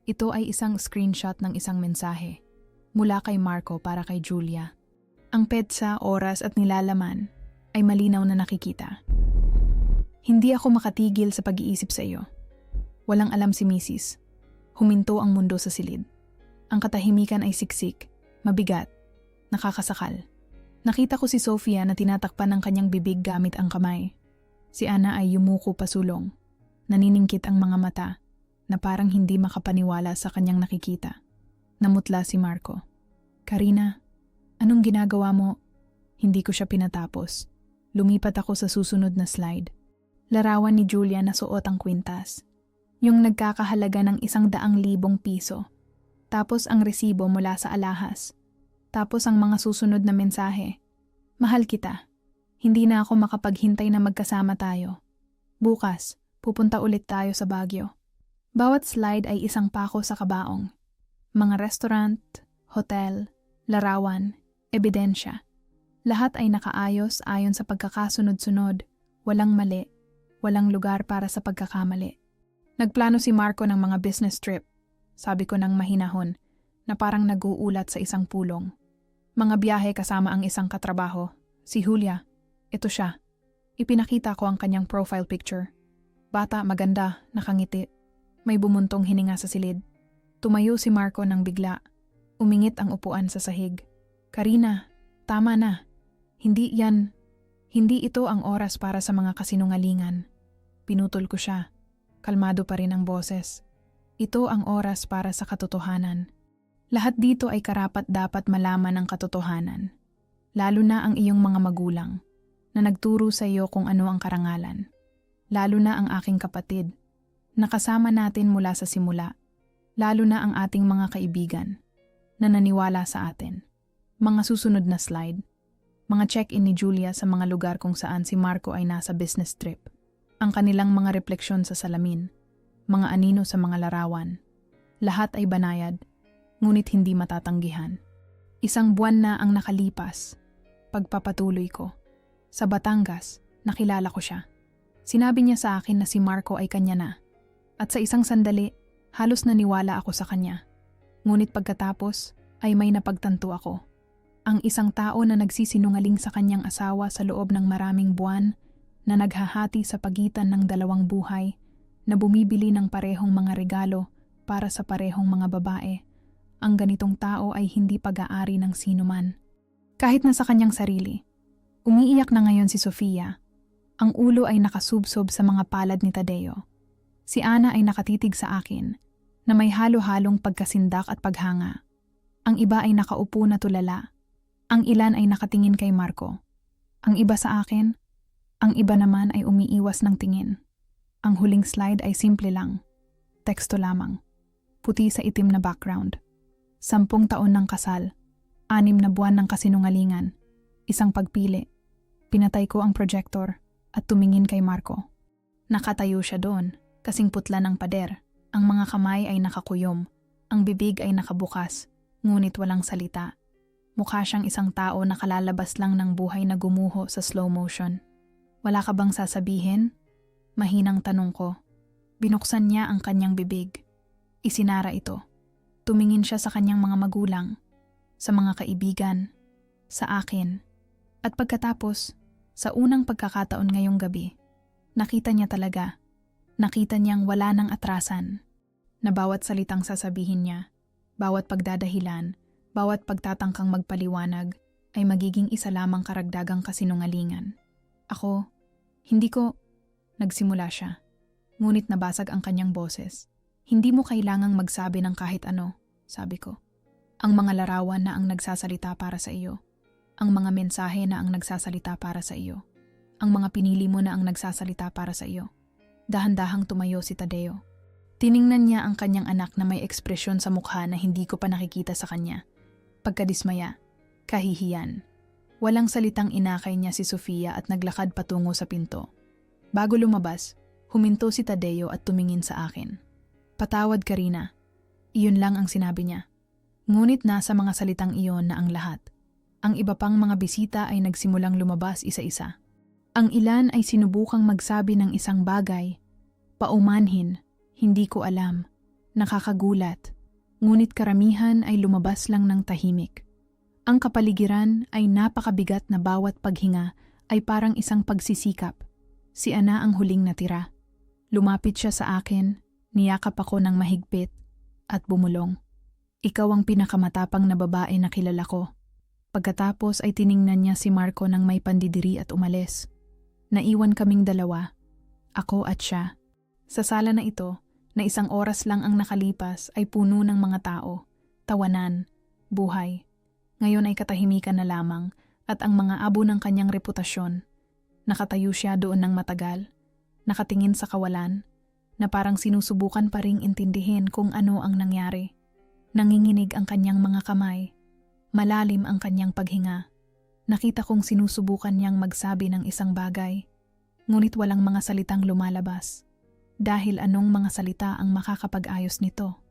[SPEAKER 1] Ito ay isang screenshot ng isang mensahe. Mula kay Marco para kay Julia. Ang petsa, oras at nilalaman ay malinaw na nakikita. Hindi ako makatigil sa pag-iisip sa iyo. Walang alam si Mrs. Huminto ang mundo sa silid. Ang katahimikan ay siksik, mabigat, nakakasakal. Nakita ko si Sofia na tinatakpan ng kanyang bibig gamit ang kamay. Si Ana ay yumuko pasulong. Naniningkit ang mga mata na parang hindi makapaniwala sa kanyang nakikita. Namutla si Marco. Karina, anong ginagawa mo? Hindi ko siya pinatapos. Lumipat ako sa susunod na slide. Larawan ni Julia na suot ang kwintas. Yung nagkakahalaga ng 100,000 piso. Tapos ang resibo mula sa alahas. Tapos ang mga susunod na mensahe. Mahal kita. Hindi na ako makapaghintay na magkasama tayo. Bukas, pupunta ulit tayo sa Baguio. Bawat slide ay isang pako sa kabaong. Mga restaurant, hotel, larawan, ebidensya. Lahat ay nakaayos ayon sa pagkakasunod-sunod, walang mali, walang lugar para sa pagkakamali. Nagplano si Marco ng mga business trip, sabi ko ng mahinahon, na parang nag-uulat sa isang pulong. Mga biyahe kasama ang isang katrabaho, si Julia. Ito siya. Ipinakita ko ang kanyang profile picture. Bata, maganda, nakangiti. May bumuntong hininga sa silid. Tumayo si Marco nang bigla. Umingit ang upuan sa sahig. Karina, tama na. Hindi ito ang oras para sa mga kasinungalingan. Pinutol ko siya. Kalmado pa rin ang boses. Ito ang oras para sa katotohanan. Lahat dito ay karapat-dapat malaman ang katotohanan. Lalo na ang iyong mga magulang na nagturo sa iyo kung ano ang karangalan. Lalo na ang aking kapatid na kasama natin mula sa simula. Lalo na ang ating mga kaibigan na naniwala sa atin. Mga susunod na slide. Mga check-in ni Julia sa mga lugar kung saan si Marco ay nasa business trip. Ang kanilang mga refleksyon sa salamin, mga anino sa mga larawan. Lahat ay banayad, ngunit hindi matatanggihan. Isang buwan na ang nakalipas. Pagpapatuloy ko. Sa Batangas, nakilala ko siya. Sinabi niya sa akin na si Marco ay kanya na. At sa isang sandali, halos naniwala ako sa kanya. Ngunit pagkatapos, ay may napagtanto ako. Ang isang tao na nagsisinungaling sa kanyang asawa sa loob ng maraming buwan, na naghahati sa pagitan ng dalawang buhay, na bumibili ng parehong mga regalo para sa parehong mga babae. Ang ganitong tao ay hindi pag-aari ng sinuman. Kahit na sa kanyang sarili. Umiiyak na ngayon si Sofia. Ang ulo ay nakasubsob sa mga palad ni Tadeo. Si Ana ay nakatitig sa akin, na may halo-halong pagkasindak at paghanga. Ang iba ay nakaupo na tulala. Ang ilan ay nakatingin kay Marco. Ang iba sa akin, ang iba naman ay umiiwas ng tingin. Ang huling slide ay simple lang. Teksto lamang. Puti sa itim na background. 10 taon ng kasal. 6 na buwan ng kasinungalingan. Isang pagpili. Pinatay ko ang projector at tumingin kay Marco. Nakatayo siya doon, kasing putla ng pader. Ang mga kamay ay nakakuyom. Ang bibig ay nakabukas, ngunit walang salita. Mukha siyang isang tao na kalalabas lang ng buhay na gumuho sa slow motion. Wala ka bang sasabihin? Mahinang tanong ko. Binuksan niya ang kanyang bibig. Isinara ito. Tumingin siya sa kanyang mga magulang, sa mga kaibigan, sa akin. At pagkatapos, sa unang pagkakataon ngayong gabi, nakita niya talaga. Nakita niyang wala ng atrasan. Na bawat salitang sasabihin niya, bawat pagdadahilan, bawat pagtatangkang magpaliwanag, ay magiging isa lamang karagdagang kasinungalingan. Ako, hindi ko, nagsimula siya. Ngunit nabasag ang kanyang boses. Hindi mo kailangang magsabi ng kahit ano, sabi ko. Ang mga larawan na ang nagsasalita para sa iyo. Ang mga mensahe na ang nagsasalita para sa iyo. Ang mga pinili mo na ang nagsasalita para sa iyo. Dahan-dahang tumayo si Tadeo. Tiningnan niya ang kanyang anak na may ekspresyon sa mukha na hindi ko pa nakikita sa kanya. Pagkadismaya, kahihiyan. Walang salitang inakay niya si Sofia at naglakad patungo sa pinto. Bago lumabas, huminto si Tadeo at tumingin sa akin. Patawad, Karina. Iyon lang ang sinabi niya. Ngunit nasa mga salitang iyon na ang lahat. Ang iba pang mga bisita ay nagsimulang lumabas isa-isa. Ang ilan ay sinubukang magsabi ng isang bagay. Paumanhin, hindi ko alam. Nakakagulat. Ngunit karamihan ay lumabas lang ng tahimik. Ang kapaligiran ay napakabigat na bawat paghinga ay parang isang pagsisikap. Si Ana ang huling natira. Lumapit siya sa akin, niyakap ako ng mahigpit, at bumulong. Ikaw ang pinakamatapang na babae na kilala ko. Pagkatapos ay tiningnan niya si Marco ng may pandidiri at umalis. Naiwan kaming dalawa, ako at siya. Sa sala na ito, na isang oras lang ang nakalipas ay puno ng mga tao, tawanan, buhay. Ngayon ay katahimikan na lamang at ang mga abo ng kanyang reputasyon. Nakatayo siya doon ng matagal, nakatingin sa kawalan, na parang sinusubukan pa ring intindihin kung ano ang nangyari. Nanginginig ang kanyang mga kamay, malalim ang kanyang paghinga. Nakita kong sinusubukan niyang magsabi ng isang bagay, ngunit walang mga salitang lumalabas. Dahil anong mga salita ang makakapag-ayos nito?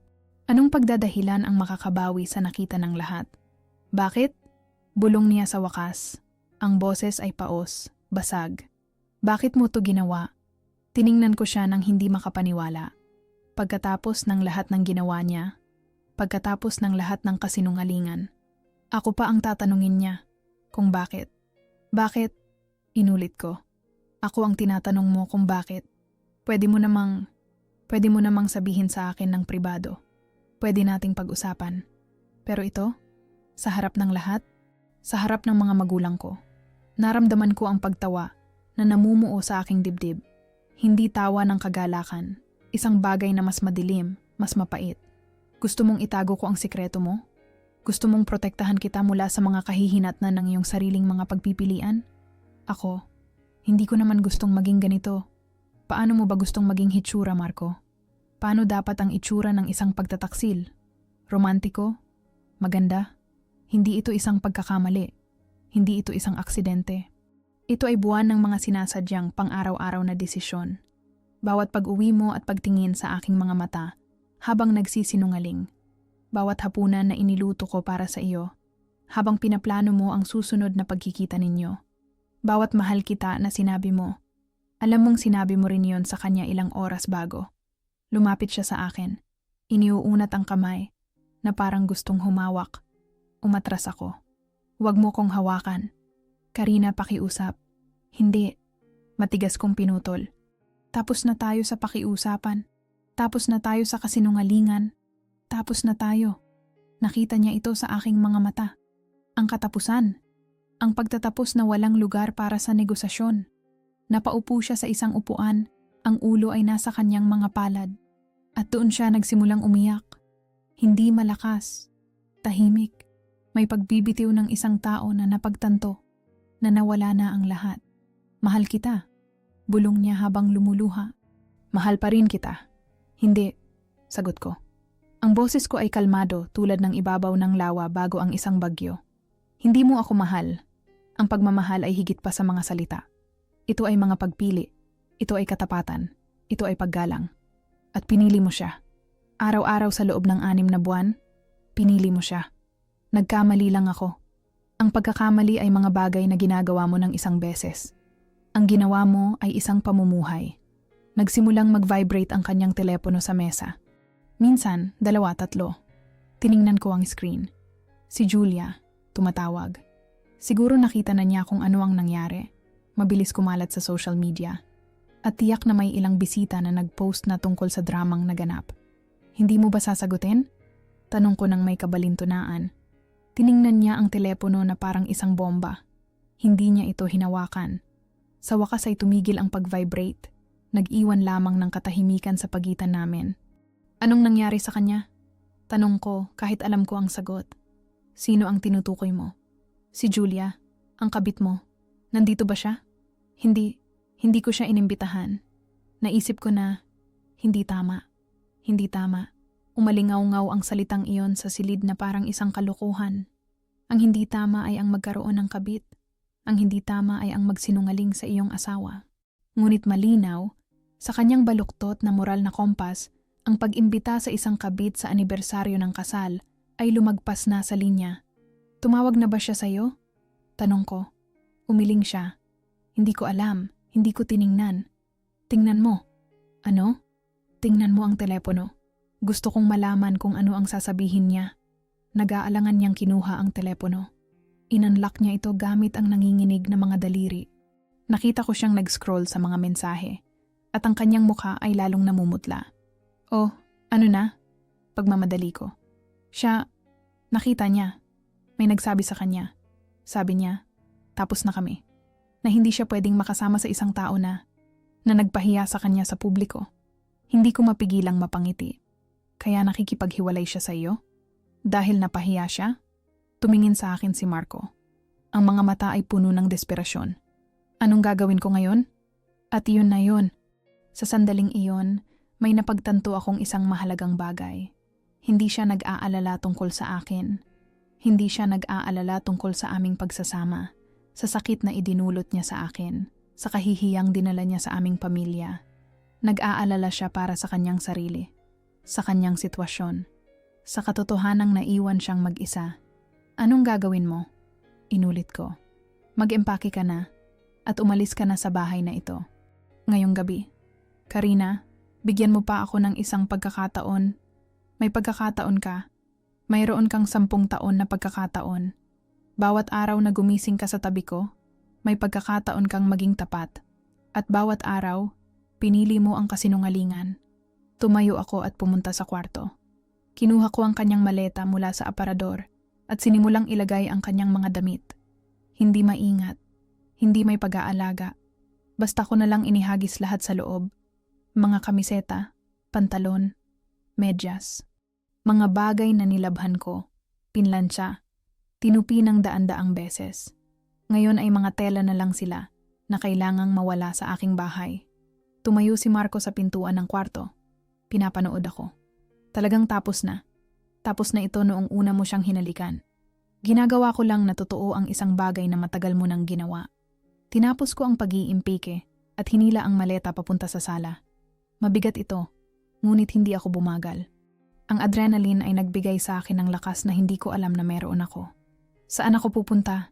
[SPEAKER 1] Anong pagdadahilan ang makakabawi sa nakita ng lahat? Bakit? Bulong niya sa wakas. Ang boses ay paos, basag. Bakit mo to ginawa? Tiningnan ko siya nang hindi makapaniwala. Pagkatapos ng lahat ng ginawa niya, pagkatapos ng lahat ng kasinungalingan, ako pa ang tatanungin niya kung bakit. Bakit? Inulit ko. Ako ang tinatanong mo kung bakit. Pwede mo namang sabihin sa akin ng pribado. Pwede nating pag-usapan. Pero ito, sa harap ng lahat, sa harap ng mga magulang ko, naramdaman ko ang pagtawa na namumuo sa aking dibdib. Hindi tawa ng kagalakan, isang bagay na mas madilim, mas mapait. Gusto mong itago ko ang sikreto mo? Gusto mong protektahan kita mula sa mga kahihinatnan ng iyong sariling mga pagpipilian? Ako, hindi ko naman gustong maging ganito. Paano mo ba gustong maging hitsura, Marco? Paano dapat ang itsura ng isang pagtataksil? Romantiko? Maganda? Hindi ito isang pagkakamali. Hindi ito isang aksidente. Ito ay buwan ng mga sinasadyang pang-araw-araw na desisyon. Bawat pag-uwi mo at pagtingin sa aking mga mata habang nagsisinungaling. Bawat hapunan na iniluto ko para sa iyo habang pinaplano mo ang susunod na pagkikita ninyo. Bawat mahal kita na sinabi mo. Alam mong sinabi mo rin yon sa kanya ilang oras bago. Lumapit siya sa akin. Iniuunat ang kamay na parang gustong humawak. Umatras ako. Huwag mo kong hawakan. Karina, pakiusap. Hindi. Matigas kong pinutol. Tapos na tayo sa pakiusapan. Tapos na tayo sa kasinungalingan. Tapos na tayo. Nakita niya ito sa aking mga mata. Ang katapusan. Ang pagtatapos na walang lugar para sa negosasyon. Napaupo siya sa isang upuan. Ang ulo ay nasa kanyang mga palad. At doon siya nagsimulang umiyak. Hindi malakas. Tahimik. May pagbibitiw ng isang tao na napagtanto. Na nawala na ang lahat. Mahal kita. Bulong niya habang lumuluha. Mahal pa rin kita. Hindi. Sagot ko. Ang boses ko ay kalmado tulad ng ibabaw ng lawa bago ang isang bagyo. Hindi mo ako mahal. Ang pagmamahal ay higit pa sa mga salita. Ito ay mga pagpili. Ito ay katapatan. Ito ay paggalang. At pinili mo siya. Araw-araw sa loob ng 6 na buwan, pinili mo siya. Nagkamali lang ako. Ang pagkakamali ay mga bagay na ginagawa mo ng isang beses. Ang ginawa mo ay isang pamumuhay. Nagsimulang mag-vibrate ang kanyang telepono sa mesa. Minsan, 2, 3. Tiningnan ko ang screen. Si Julia, tumatawag. Siguro nakita na niya kung ano ang nangyari. Mabilis kumalat sa social media. At tiyak na may ilang bisita na nag-post na tungkol sa dramang naganap. Hindi mo ba sasagutin? Tanong ko nang may kabalintunaan. Tiningnan niya ang telepono na parang isang bomba. Hindi niya ito hinawakan. Sa wakas ay tumigil ang pag-vibrate. Nag-iwan lamang ng katahimikan sa pagitan namin. Anong nangyari sa kanya? Tanong ko kahit alam ko ang sagot. Sino ang tinutukoy mo? Si Julia, ang kabit mo. Nandito ba siya? Hindi ko siya inimbitahan. Naisip ko na, hindi tama. Hindi tama. Umalingaw-ngaw ang salitang iyon sa silid na parang isang kalokohan. Ang hindi tama ay ang magkaroon ng kabit. Ang hindi tama ay ang magsinungaling sa iyong asawa. Ngunit malinaw, sa kanyang baluktot na moral na kompas, ang pag-imbita sa isang kabit sa anibersaryo ng kasal ay lumagpas na sa linya. Tumawag na ba siya sa'yo? Tanong ko. Umiling siya. Hindi ko alam. Hindi ko tiningnan. Tingnan mo. Ano? Tingnan mo ang telepono. Gusto kong malaman kung ano ang sasabihin niya. Nag-aalangan niyang kinuha ang telepono. Inunlock niya ito gamit ang nanginginig na mga daliri. Nakita ko siyang nag-scroll sa mga mensahe. At ang kanyang mukha ay lalong namumutla. Oh, ano na? Pagmamadali ko. Siya, nakita niya. May nagsabi sa kanya. Sabi niya, tapos na kami. Na hindi siya pwedeng makasama sa isang tao na nagpahiya sa kanya sa publiko. Hindi ko mapigilang mapangiti. Kaya nakikipaghiwalay siya sa iyo? Dahil napahiya siya? Tumingin sa akin si Marco. Ang mga mata ay puno ng desperasyon. Anong gagawin ko ngayon? At iyon na yun. Sa sandaling iyon, may napagtanto akong isang mahalagang bagay. Hindi siya nag-aalala tungkol sa akin. Hindi siya nag-aalala tungkol sa aming pagsasama, sa sakit na idinulot niya sa akin, sa kahihiyang dinala niya sa aming pamilya. Nag-aalala siya para sa kanyang sarili, sa kanyang sitwasyon, sa katotohanang naiwan siyang mag-isa. Anong gagawin mo? Inulit ko. Mag-empake ka na at umalis ka na sa bahay na ito. Ngayong gabi. Karina, bigyan mo pa ako ng isang pagkakataon. May pagkakataon ka. Mayroon kang 10 taon na pagkakataon. Bawat araw na gumising ka sa tabi ko, may pagkakataon kang maging tapat. At bawat araw, pinili mo ang kasinungalingan. Tumayo ako at pumunta sa kwarto. Kinuha ko ang kanyang maleta mula sa aparador at sinimulang ilagay ang kanyang mga damit. Hindi maingat, hindi may pag-aalaga. Basta ko na lang inihagis lahat sa loob. Mga kamiseta, pantalon, medyas. Mga bagay na nilabhan ko, pinlansya, tinupi ng daan-daang beses. Ngayon ay mga tela na lang sila na kailangang mawala sa aking bahay. Tumayo si Marco sa pintuan ng kwarto. Pinapanood ako. Talagang tapos na. Tapos na ito noong una mo siyang hinalikan. Ginagawa ko lang na totoo ang isang bagay na matagal mo nang ginawa. Tinapos ko ang pag-iimpike at hinila ang maleta papunta sa sala. Mabigat ito, ngunit hindi ako bumagal. Ang adrenaline ay nagbigay sa akin ng lakas na hindi ko alam na meron ako. Saan ako pupunta?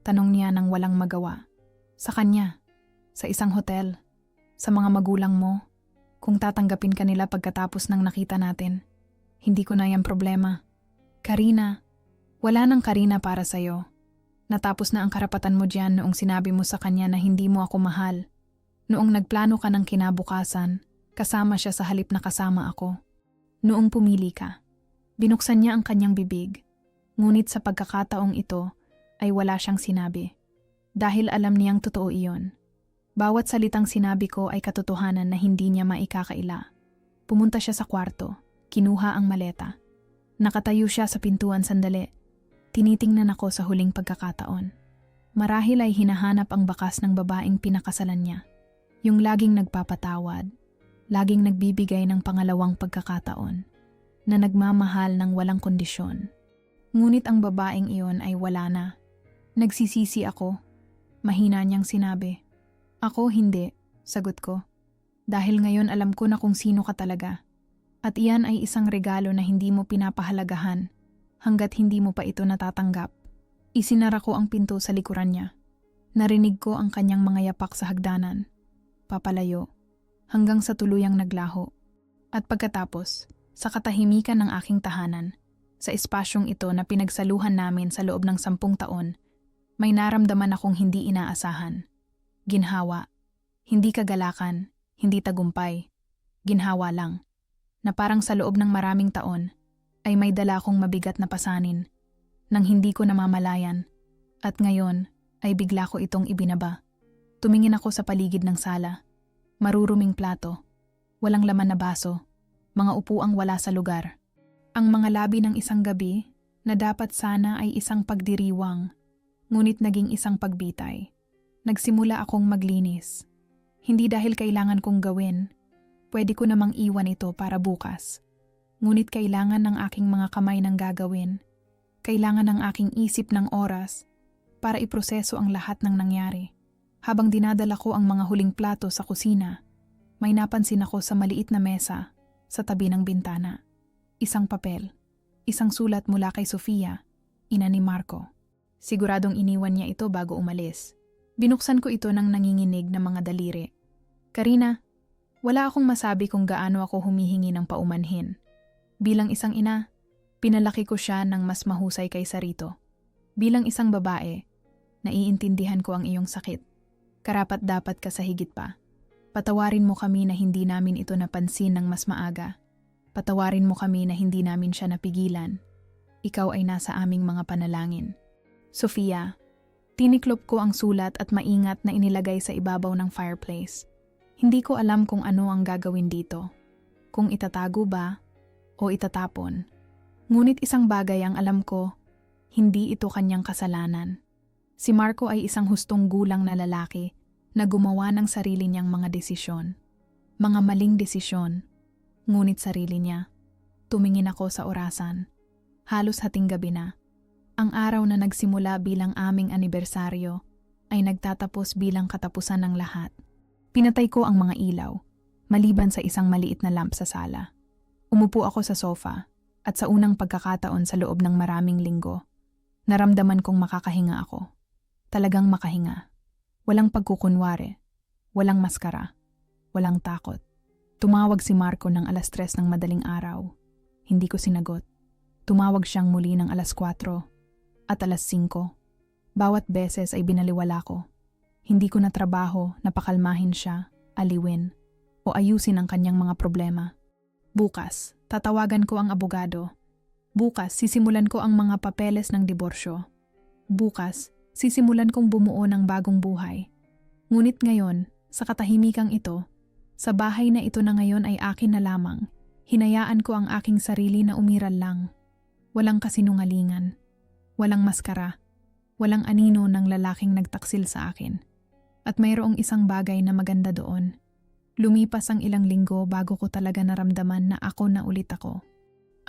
[SPEAKER 1] Tanong niya nang walang magawa. Sa kanya, sa isang hotel, sa mga magulang mo, kung tatanggapin ka nila pagkatapos ng nakita natin. Hindi ko na yan problema. Karina, wala nang Karina para sa'yo. Natapos na ang karapatan mo diyan noong sinabi mo sa kanya na hindi mo ako mahal. Noong nagplano ka ng kinabukasan, kasama siya sa halip na kasama ako. Noong pumili ka, binuksan niya ang kanyang bibig. Ngunit sa pagkakataong ito ay wala siyang sinabi. Dahil alam niyang totoo iyon. Bawat salitang sinabi ko ay katotohanan na hindi niya maikakaila. Pumunta siya sa kwarto, kinuha ang maleta. Nakatayo siya sa pintuan sandali. Tinitingnan ako sa huling pagkakataon. Marahil ay hinahanap ang bakas ng babaeng pinakasalan niya. Yung laging nagpapatawad, laging nagbibigay ng pangalawang pagkakataon, na nagmamahal ng walang kondisyon. Ngunit ang babaeng iyon ay wala na. Nagsisisi ako. Mahina niyang sinabi. Ako hindi, sagot ko. Dahil ngayon alam ko na kung sino ka talaga. At iyan ay isang regalo na hindi mo pinapahalagahan hanggat hindi mo pa ito natatanggap. Isinara ko ang pinto sa likuran niya. Narinig ko ang kanyang mga yapak sa hagdanan. Papalayo. Hanggang sa tuluyang naglaho. At pagkatapos, sa katahimikan ng aking tahanan, sa espasyong ito na pinagsaluhan namin sa loob ng 10 taon, may naramdaman akong hindi inaasahan. Ginhawa. Hindi kagalakan, hindi tagumpay. Ginhawa lang. Na parang sa loob ng maraming taon, ay may dala akong mabigat na pasanin, nang hindi ko namamalayan, at ngayon ay bigla ko itong ibinaba. Tumingin ako sa paligid ng sala. Maruruming plato, walang laman na baso, mga upuang wala sa lugar. Ang mga labi ng isang gabi na dapat sana ay isang pagdiriwang, ngunit naging isang pagbitay. Nagsimula akong maglinis. Hindi dahil kailangan kong gawin, pwede ko namang iwan ito para bukas. Ngunit kailangan ng aking mga kamay ng gagawin. Kailangan ng aking isip ng oras para iproseso ang lahat ng nangyari. Habang dinadala ko ang mga huling plato sa kusina, may napansin ako sa maliit na mesa sa tabi ng bintana. Isang papel, isang sulat mula kay Sofia, ina ni Marco. Siguradong iniwan niya ito bago umalis. Binuksan ko ito ng nanginginig na mga daliri. Karina, wala akong masabi kung gaano ako humihingi ng paumanhin. Bilang isang ina, pinalaki ko siya ng mas mahusay kaysa rito. Bilang isang babae, naiintindihan ko ang iyong sakit. Karapat-dapat ka sa higit pa. Patawarin mo kami na hindi namin ito napansin ng mas maaga. Patawarin mo kami na hindi namin siya napigilan. Ikaw ay nasa aming mga panalangin. Sofia, tiniklop ko ang sulat at maingat na inilagay sa ibabaw ng fireplace. Hindi ko alam kung ano ang gagawin dito. Kung itatago ba o itatapon. Ngunit isang bagay ang alam ko, hindi ito kanyang kasalanan. Si Marco ay isang hustong gulang na lalaki na gumawa ng sarili niyang mga desisyon. mga maling desisyon. Ngunit sarili niya. Tumingin ako sa orasan. Halos hating gabi na. Ang araw na nagsimula bilang aming anibersaryo ay nagtatapos bilang katapusan ng lahat. Pinatay ko ang mga ilaw, maliban sa isang maliit na lamp sa sala. Umupo ako sa sofa at sa unang pagkakataon sa loob ng maraming linggo, naramdaman kong makakahinga ako. Talagang makahinga. Walang pagkukunwari, walang maskara, walang takot. Tumawag si Marco ng 3:00 ng madaling araw. Hindi ko sinagot. Tumawag siyang muli ng 4:00 at 5:00. Bawat beses ay binaliwala ko. Hindi ko na trabaho na pakalmahin siya, aliwin, o ayusin ang kanyang mga problema. Bukas, tatawagan ko ang abogado. Bukas, sisimulan ko ang mga papeles ng diborsyo. Bukas, sisimulan kong bumuo ng bagong buhay. Ngunit ngayon, sa katahimikang ito, sa bahay na ito na ngayon ay akin na lamang, hinayaan ko ang aking sarili na umiral lang. Walang kasinungalingan, walang maskara, walang anino ng lalaking nagtaksil sa akin. At mayroong isang bagay na maganda doon. Lumipas ang ilang linggo bago ko talaga naramdaman na ako na ulit ako.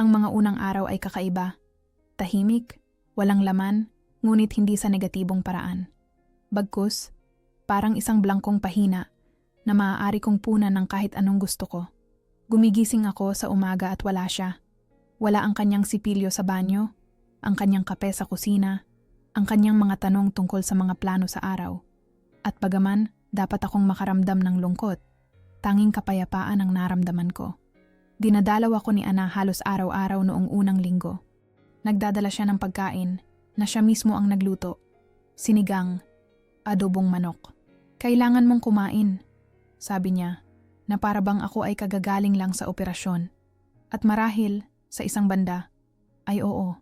[SPEAKER 1] Ang mga unang araw ay kakaiba. Tahimik, walang laman, ngunit hindi sa negatibong paraan. Bagkus, parang isang blangkong pahina na maaari kong punan ng kahit anong gusto ko. Gumigising ako sa umaga at wala siya. Wala ang kanyang sipilyo sa banyo, ang kanyang kape sa kusina, ang kanyang mga tanong tungkol sa mga plano sa araw. At bagaman, dapat akong makaramdam ng lungkot, tanging kapayapaan ang naramdaman ko. Dinadalaw ako ni Ana halos araw-araw noong unang linggo. Nagdadala siya ng pagkain na siya mismo ang nagluto. Sinigang, adobong manok. Kailangan mong kumain, sabi niya, na para bang ako ay kagagaling lang sa operasyon. At marahil, sa isang banda, ay oo,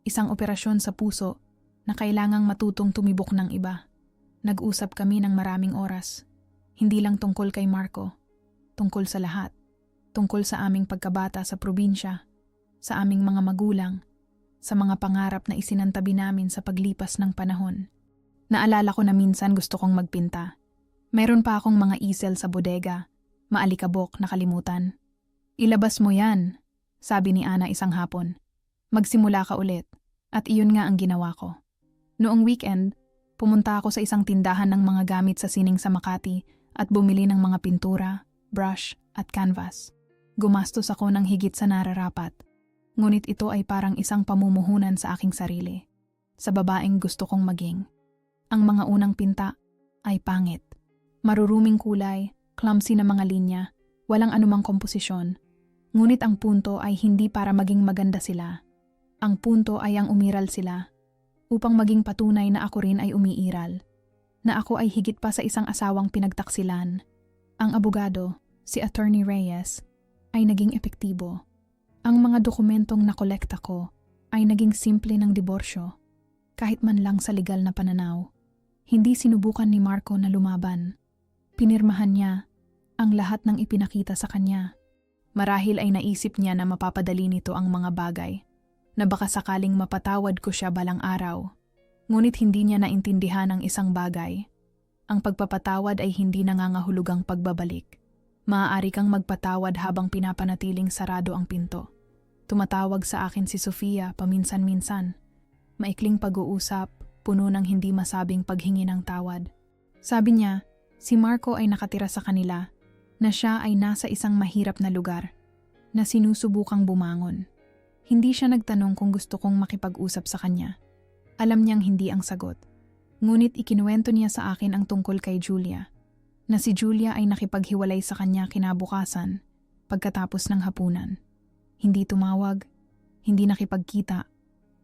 [SPEAKER 1] isang operasyon sa puso na kailangang matutong tumibok ng iba. Nag-usap kami ng maraming oras. Hindi lang tungkol kay Marco, tungkol sa lahat. Tungkol sa aming pagkabata sa probinsya, sa aming mga magulang, sa mga pangarap na isinantabi namin sa paglipas ng panahon. Naalala ko na minsan gusto kong magpinta. Meron pa akong mga easel sa bodega, maalikabok na kalimutan. Ilabas mo yan, sabi ni Ana isang hapon. Magsimula ka ulit, at iyon nga ang ginawa ko. Noong weekend, pumunta ako sa isang tindahan ng mga gamit sa sining sa Makati at bumili ng mga pintura, brush at canvas. Gumastos ako ng higit sa nararapat. Ngunit ito ay parang isang pamumuhunan sa aking sarili. Sa babaeng gusto kong maging. Ang mga unang pinta ay pangit. Maruruming kulay, clumsy na mga linya, walang anumang komposisyon. Ngunit ang punto ay hindi para maging maganda sila. Ang punto ay ang umiral sila. Upang maging patunay na ako rin ay umiiral. Na ako ay higit pa sa isang asawang pinagtaksilan. Ang abogado, si Attorney Reyes, ay naging epektibo. Ang mga dokumentong nakolekta ko ay naging simple ng diborsyo. Kahit man lang sa legal na pananaw. Hindi sinubukan ni Marco na lumaban. Pinirmahan niya ang lahat ng ipinakita sa kanya. Marahil ay naisip niya na mapapadali nito ang mga bagay. Na baka sakaling mapatawad ko siya balang araw. Ngunit hindi niya naintindihan ang isang bagay. Ang pagpapatawad ay hindi nangangahulugang pagbabalik. Maaari kang magpatawad habang pinapanatiling sarado ang pinto. Tumatawag sa akin si Sofia paminsan-minsan. Maikling pag-uusap, puno ng hindi masabing paghingi ng tawad. Sabi niya, si Marco ay nakatira sa kanila, na siya ay nasa isang mahirap na lugar, na sinusubukang bumangon. Hindi siya nagtanong kung gusto kong makipag-usap sa kanya. Alam niyang hindi ang sagot. Ngunit ikinuwento niya sa akin ang tungkol kay Julia, na si Julia ay nakipaghiwalay sa kanya kinabukasan pagkatapos ng hapunan. Hindi tumawag, hindi nakipagkita,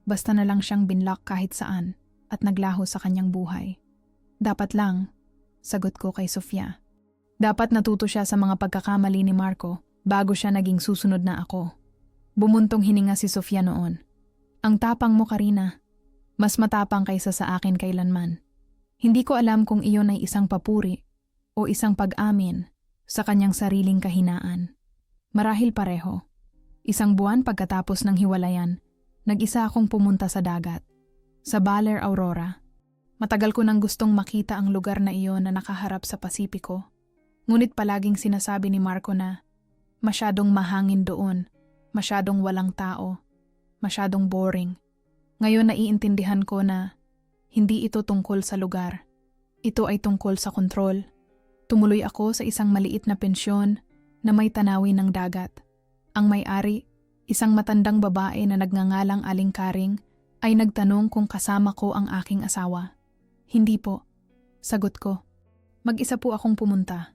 [SPEAKER 1] basta na lang siyang binlock kahit saan at naglaho sa kanyang buhay. Dapat lang, sagot ko kay Sofia. Dapat natuto siya sa mga pagkakamali ni Marco bago siya naging susunod na ako. Bumuntong hininga si Sofia noon. Ang tapang mo, Karina. Mas matapang kaysa sa akin kailanman. Hindi ko alam kung iyon ay isang papuri o isang pag-amin sa kanyang sariling kahinaan. Marahil pareho. Isang buwan pagkatapos ng hiwalayan, nag-isa akong pumunta sa dagat. Sa Baler Aurora. Matagal ko nang gustong makita ang lugar na iyon na nakaharap sa Pasipiko. Ngunit palaging sinasabi ni Marco na masyadong mahangin doon, masyadong walang tao, masyadong boring. Ngayon naiintindihan ko na hindi ito tungkol sa lugar. Ito ay tungkol sa kontrol. Tumuloy ako sa isang maliit na pensyon na may tanawin ng dagat. Ang may-ari, isang matandang babae na nagngangalang Aling Karing, ay nagtanong kung kasama ko ang aking asawa. Hindi po. Sagot ko. Mag-isa po akong pumunta.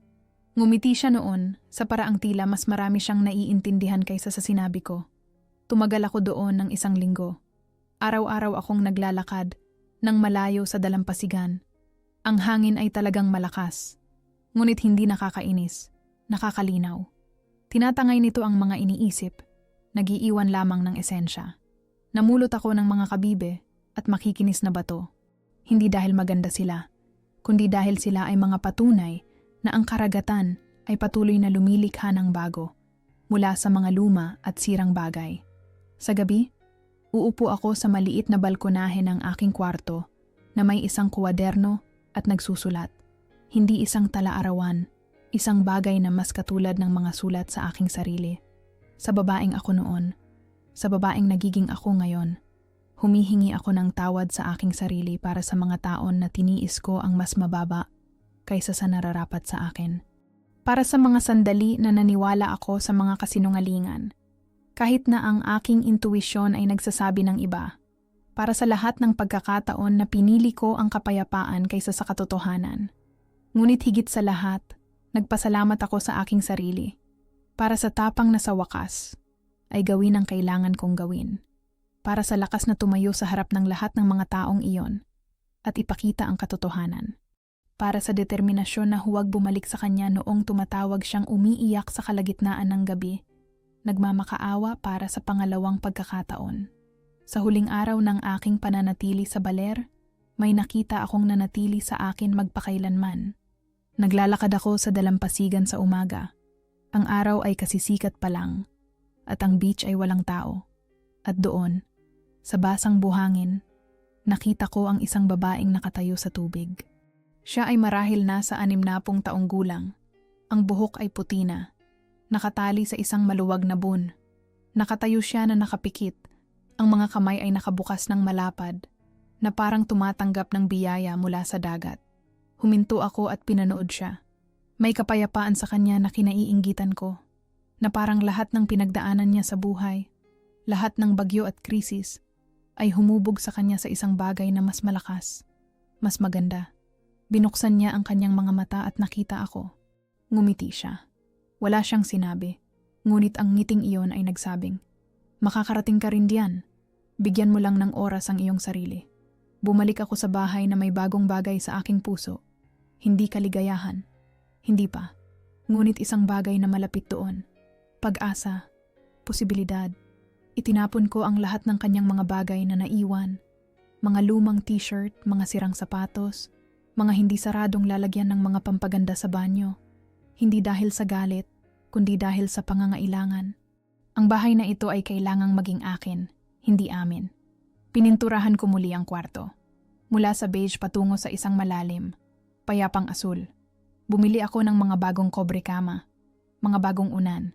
[SPEAKER 1] Ngumiti siya noon sa paraang tila mas marami siyang naiintindihan kaysa sa sinabi ko. Tumagal ako doon ng 1 linggo. Araw-araw akong naglalakad nang malayo sa dalampasigan. Ang hangin ay talagang malakas. Ngunit hindi nakakainis, nakakalinaw. Tinatangay nito ang mga iniisip, nag-iiwan lamang ng esensya. Namulot ako ng mga kabibe at makikinis na bato. Hindi dahil maganda sila, kundi dahil sila ay mga patunay na ang karagatan ay patuloy na lumilikha ng bago mula sa mga luma at sirang bagay. Sa gabi, uupo ako sa maliit na balkonahe ng aking kwarto na may isang kuwaderno at nagsusulat. Hindi isang tala-arawan, isang bagay na mas katulad ng mga sulat sa aking sarili. Sa babaeng ako noon, sa babaeng nagiging ako ngayon, humihingi ako ng tawad sa aking sarili para sa mga taon na tiniis ko ang mas mababa kaysa sa nararapat sa akin. Para sa mga sandali na naniwala ako sa mga kasinungalingan, kahit na ang aking intuisyon ay nagsasabi ng iba. Para sa lahat ng pagkakataon na pinili ko ang kapayapaan kaysa sa katotohanan. Ngunit higit sa lahat, nagpasalamat ako sa aking sarili. Para sa tapang na sa wakas, ay gawin ang kailangan kong gawin. Para sa lakas na tumayo sa harap ng lahat ng mga taong iyon at ipakita ang katotohanan. Para sa determinasyon na huwag bumalik sa kanya noong tumatawag siyang umiiyak sa kalagitnaan ng gabi, nagmamakaawa para sa pangalawang pagkakataon. Sa huling araw ng aking pananatili sa baler, may nakita akong nanatili sa akin magpakailanman. Naglalakad ako sa dalampasigan sa umaga. Ang araw ay kasisikat pa lang, at ang beach ay walang tao. At doon, sa basang buhangin, nakita ko ang isang babaeng nakatayo sa tubig. Siya ay marahil na sa 60 taong gulang. Ang buhok ay puti na, nakatali sa isang maluwag na bun. Nakatayo siya na nakapikit. Ang mga kamay ay nakabukas ng malapad, na parang tumatanggap ng biyaya mula sa dagat. Huminto ako at pinanood siya. May kapayapaan sa kanya na kinaiinggitan ko, na parang lahat ng pinagdaanan niya sa buhay, lahat ng bagyo at krisis, ay humubog sa kanya sa isang bagay na mas malakas, mas maganda. Binuksan niya ang kanyang mga mata at nakita ako. Ngumiti siya. Wala siyang sinabi, ngunit ang ngiting iyon ay nagsabing, makakarating ka rin diyan. Bigyan mo lang ng oras ang iyong sarili. Bumalik ako sa bahay na may bagong bagay sa aking puso. Hindi kaligayahan. Hindi pa. Ngunit isang bagay na malapit doon. Pag-asa. Posibilidad. Itinapon ko ang lahat ng kanyang mga bagay na naiwan. Mga lumang t-shirt, mga sirang sapatos, mga hindi saradong lalagyan ng mga pampaganda sa banyo. Hindi dahil sa galit, kundi dahil sa pangangailangan. Ang bahay na ito ay kailangang maging akin, hindi amin. Pininturahan ko muli ang kwarto. Mula sa beige patungo sa isang malalim, payapang asul. Bumili ako ng mga bagong kobre kama, mga bagong unan,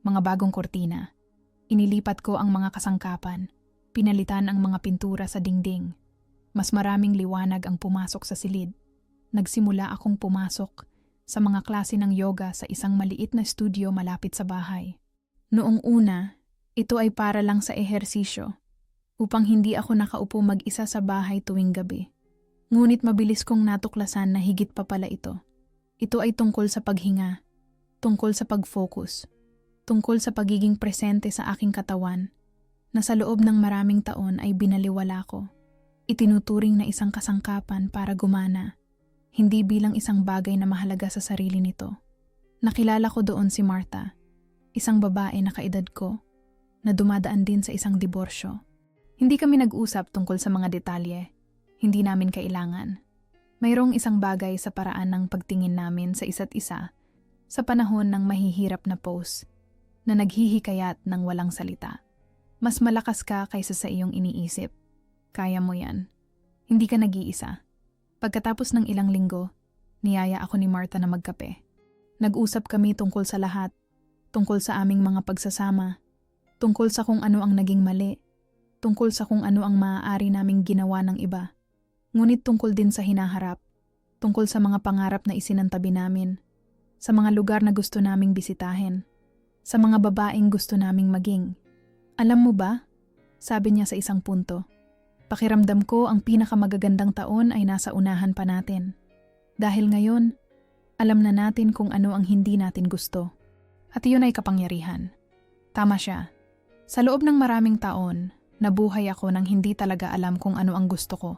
[SPEAKER 1] mga bagong kortina. Inilipat ko ang mga kasangkapan, pinalitan ang mga pintura sa dingding. Mas maraming liwanag ang pumasok sa silid. Nagsimula akong pumasok sa mga klase ng yoga sa isang maliit na studio malapit sa bahay. Noong una, ito ay para lang sa ehersisyo, upang hindi ako nakaupo mag-isa sa bahay tuwing gabi. Ngunit mabilis kong natuklasan na higit pa pala ito. Ito ay tungkol sa paghinga, tungkol sa pag-focus, tungkol sa pagiging presente sa aking katawan, na sa loob ng maraming taon ay binaliwala ko. Itinuturing na isang kasangkapan para gumana, hindi bilang isang bagay na mahalaga sa sarili nito. Nakilala ko doon si Martha, isang babae na kaedad ko, na dumadaan din sa isang diborsyo. Hindi kami nag-usap tungkol sa mga detalye, hindi namin kailangan. Mayroong isang bagay sa paraan ng pagtingin namin sa isa't isa sa panahon ng mahihirap na pose na naghihikayat ng walang salita. Mas malakas ka kaysa sa iyong iniisip. Kaya mo yan. Hindi ka nag-iisa. Pagkatapos ng ilang linggo, niyaya ako ni Martha na magkape. Nag-usap kami tungkol sa lahat, tungkol sa aming mga pagsasama, tungkol sa kung ano ang naging mali, tungkol sa kung ano ang maaari naming ginawa ng iba. Ngunit tungkol din sa hinaharap, tungkol sa mga pangarap na isinantabi namin, sa mga lugar na gusto naming bisitahin, sa mga babaeng gusto naming maging. Alam mo ba? Sabi niya sa isang punto. Pakiramdam ko ang pinakamagagandang taon ay nasa unahan pa natin. Dahil ngayon, alam na natin kung ano ang hindi natin gusto. At iyon ay kapangyarihan. Tama siya. Sa loob ng maraming taon, nabuhay ako nang hindi talaga alam kung ano ang gusto ko.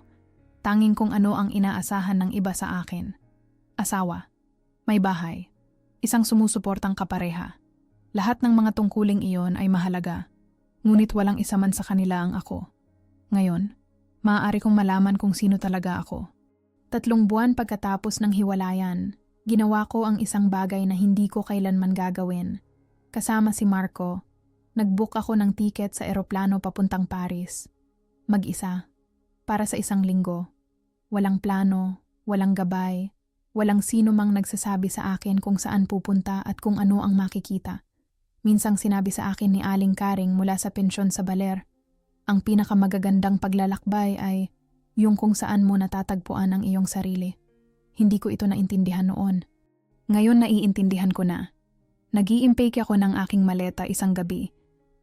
[SPEAKER 1] Tanging kung ano ang inaasahan ng iba sa akin. Asawa, may bahay, isang sumusuportang kapareha. Lahat ng mga tungkuling iyon ay mahalaga, ngunit walang isa man sa kanila ang ako. Ngayon, maaari kong malaman kung sino talaga ako. 3 buwan pagkatapos ng hiwalayan, ginawa ko ang isang bagay na hindi ko kailanman gagawin. Kasama si Marco, nag-book ako ng tiket sa eroplano papuntang Paris. Mag-isa, para sa 1 linggo. Walang plano, walang gabay, walang sino mang nagsasabi sa akin kung saan pupunta at kung ano ang makikita. Minsang sinabi sa akin ni Aling Karing mula sa pensyon sa Baler, ang pinakamagagandang paglalakbay ay yung kung saan mo natatagpuan ang iyong sarili. Hindi ko ito naintindihan noon. Ngayon naiintindihan ko na. Nag-i-impake ako ng aking maleta isang gabi.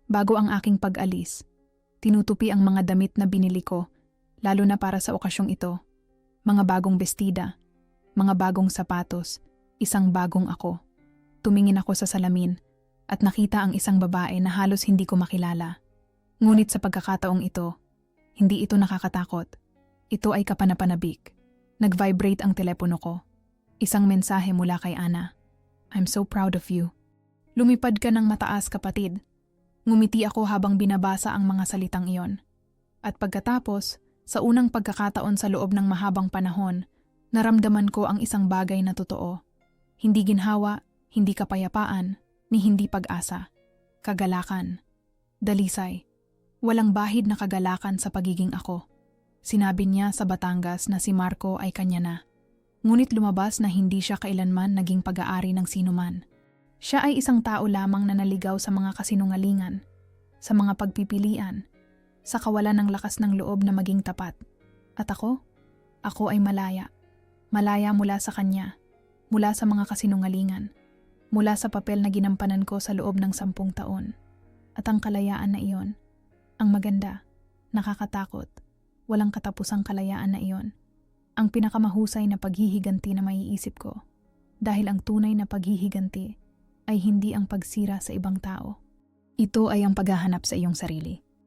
[SPEAKER 1] Bago ang aking pag-alis, tinutupi ang mga damit na binili ko, lalo na para sa okasyong ito. Mga bagong bestida, mga bagong sapatos, isang bagong ako. Tumingin ako sa salamin at nakita ang isang babae na halos hindi ko makilala. Ngunit sa pagkakataong ito, hindi ito nakakatakot. Ito ay kapanapanabik. Nag-vibrate ang telepono ko. Isang mensahe mula kay Ana. I'm so proud of you. Lumipad ka ng mataas, kapatid. Ngumiti ako habang binabasa ang mga salitang iyon. At pagkatapos, sa unang pagkakataon sa loob ng mahabang panahon, naramdaman ko ang isang bagay na totoo. Hindi ginhawa, hindi kapayapaan, ni hindi pag-asa. Kagalakan. Dalisay. Walang bahid na kagalakan sa pagiging ako. Sinabi niya sa Batangas na si Marco ay kanya na. Ngunit lumabas na hindi siya kailanman naging pag-aari ng sinuman. Siya ay isang tao lamang na naligaw sa mga kasinungalingan, sa mga pagpipilian, sa kawalan ng lakas ng loob na maging tapat. At ako? Ako ay malaya. Malaya mula sa kanya, mula sa mga kasinungalingan, mula sa papel na ginampanan ko sa loob ng 10 taon. At ang kalayaan na iyon, ang maganda, nakakatakot, walang katapusang kalayaan na iyon, ang pinakamahusay na paghihiganti na maiisip ko. Dahil ang tunay na paghihiganti ay hindi ang pagsira sa ibang tao. Ito ay ang paghahanap sa iyong sarili.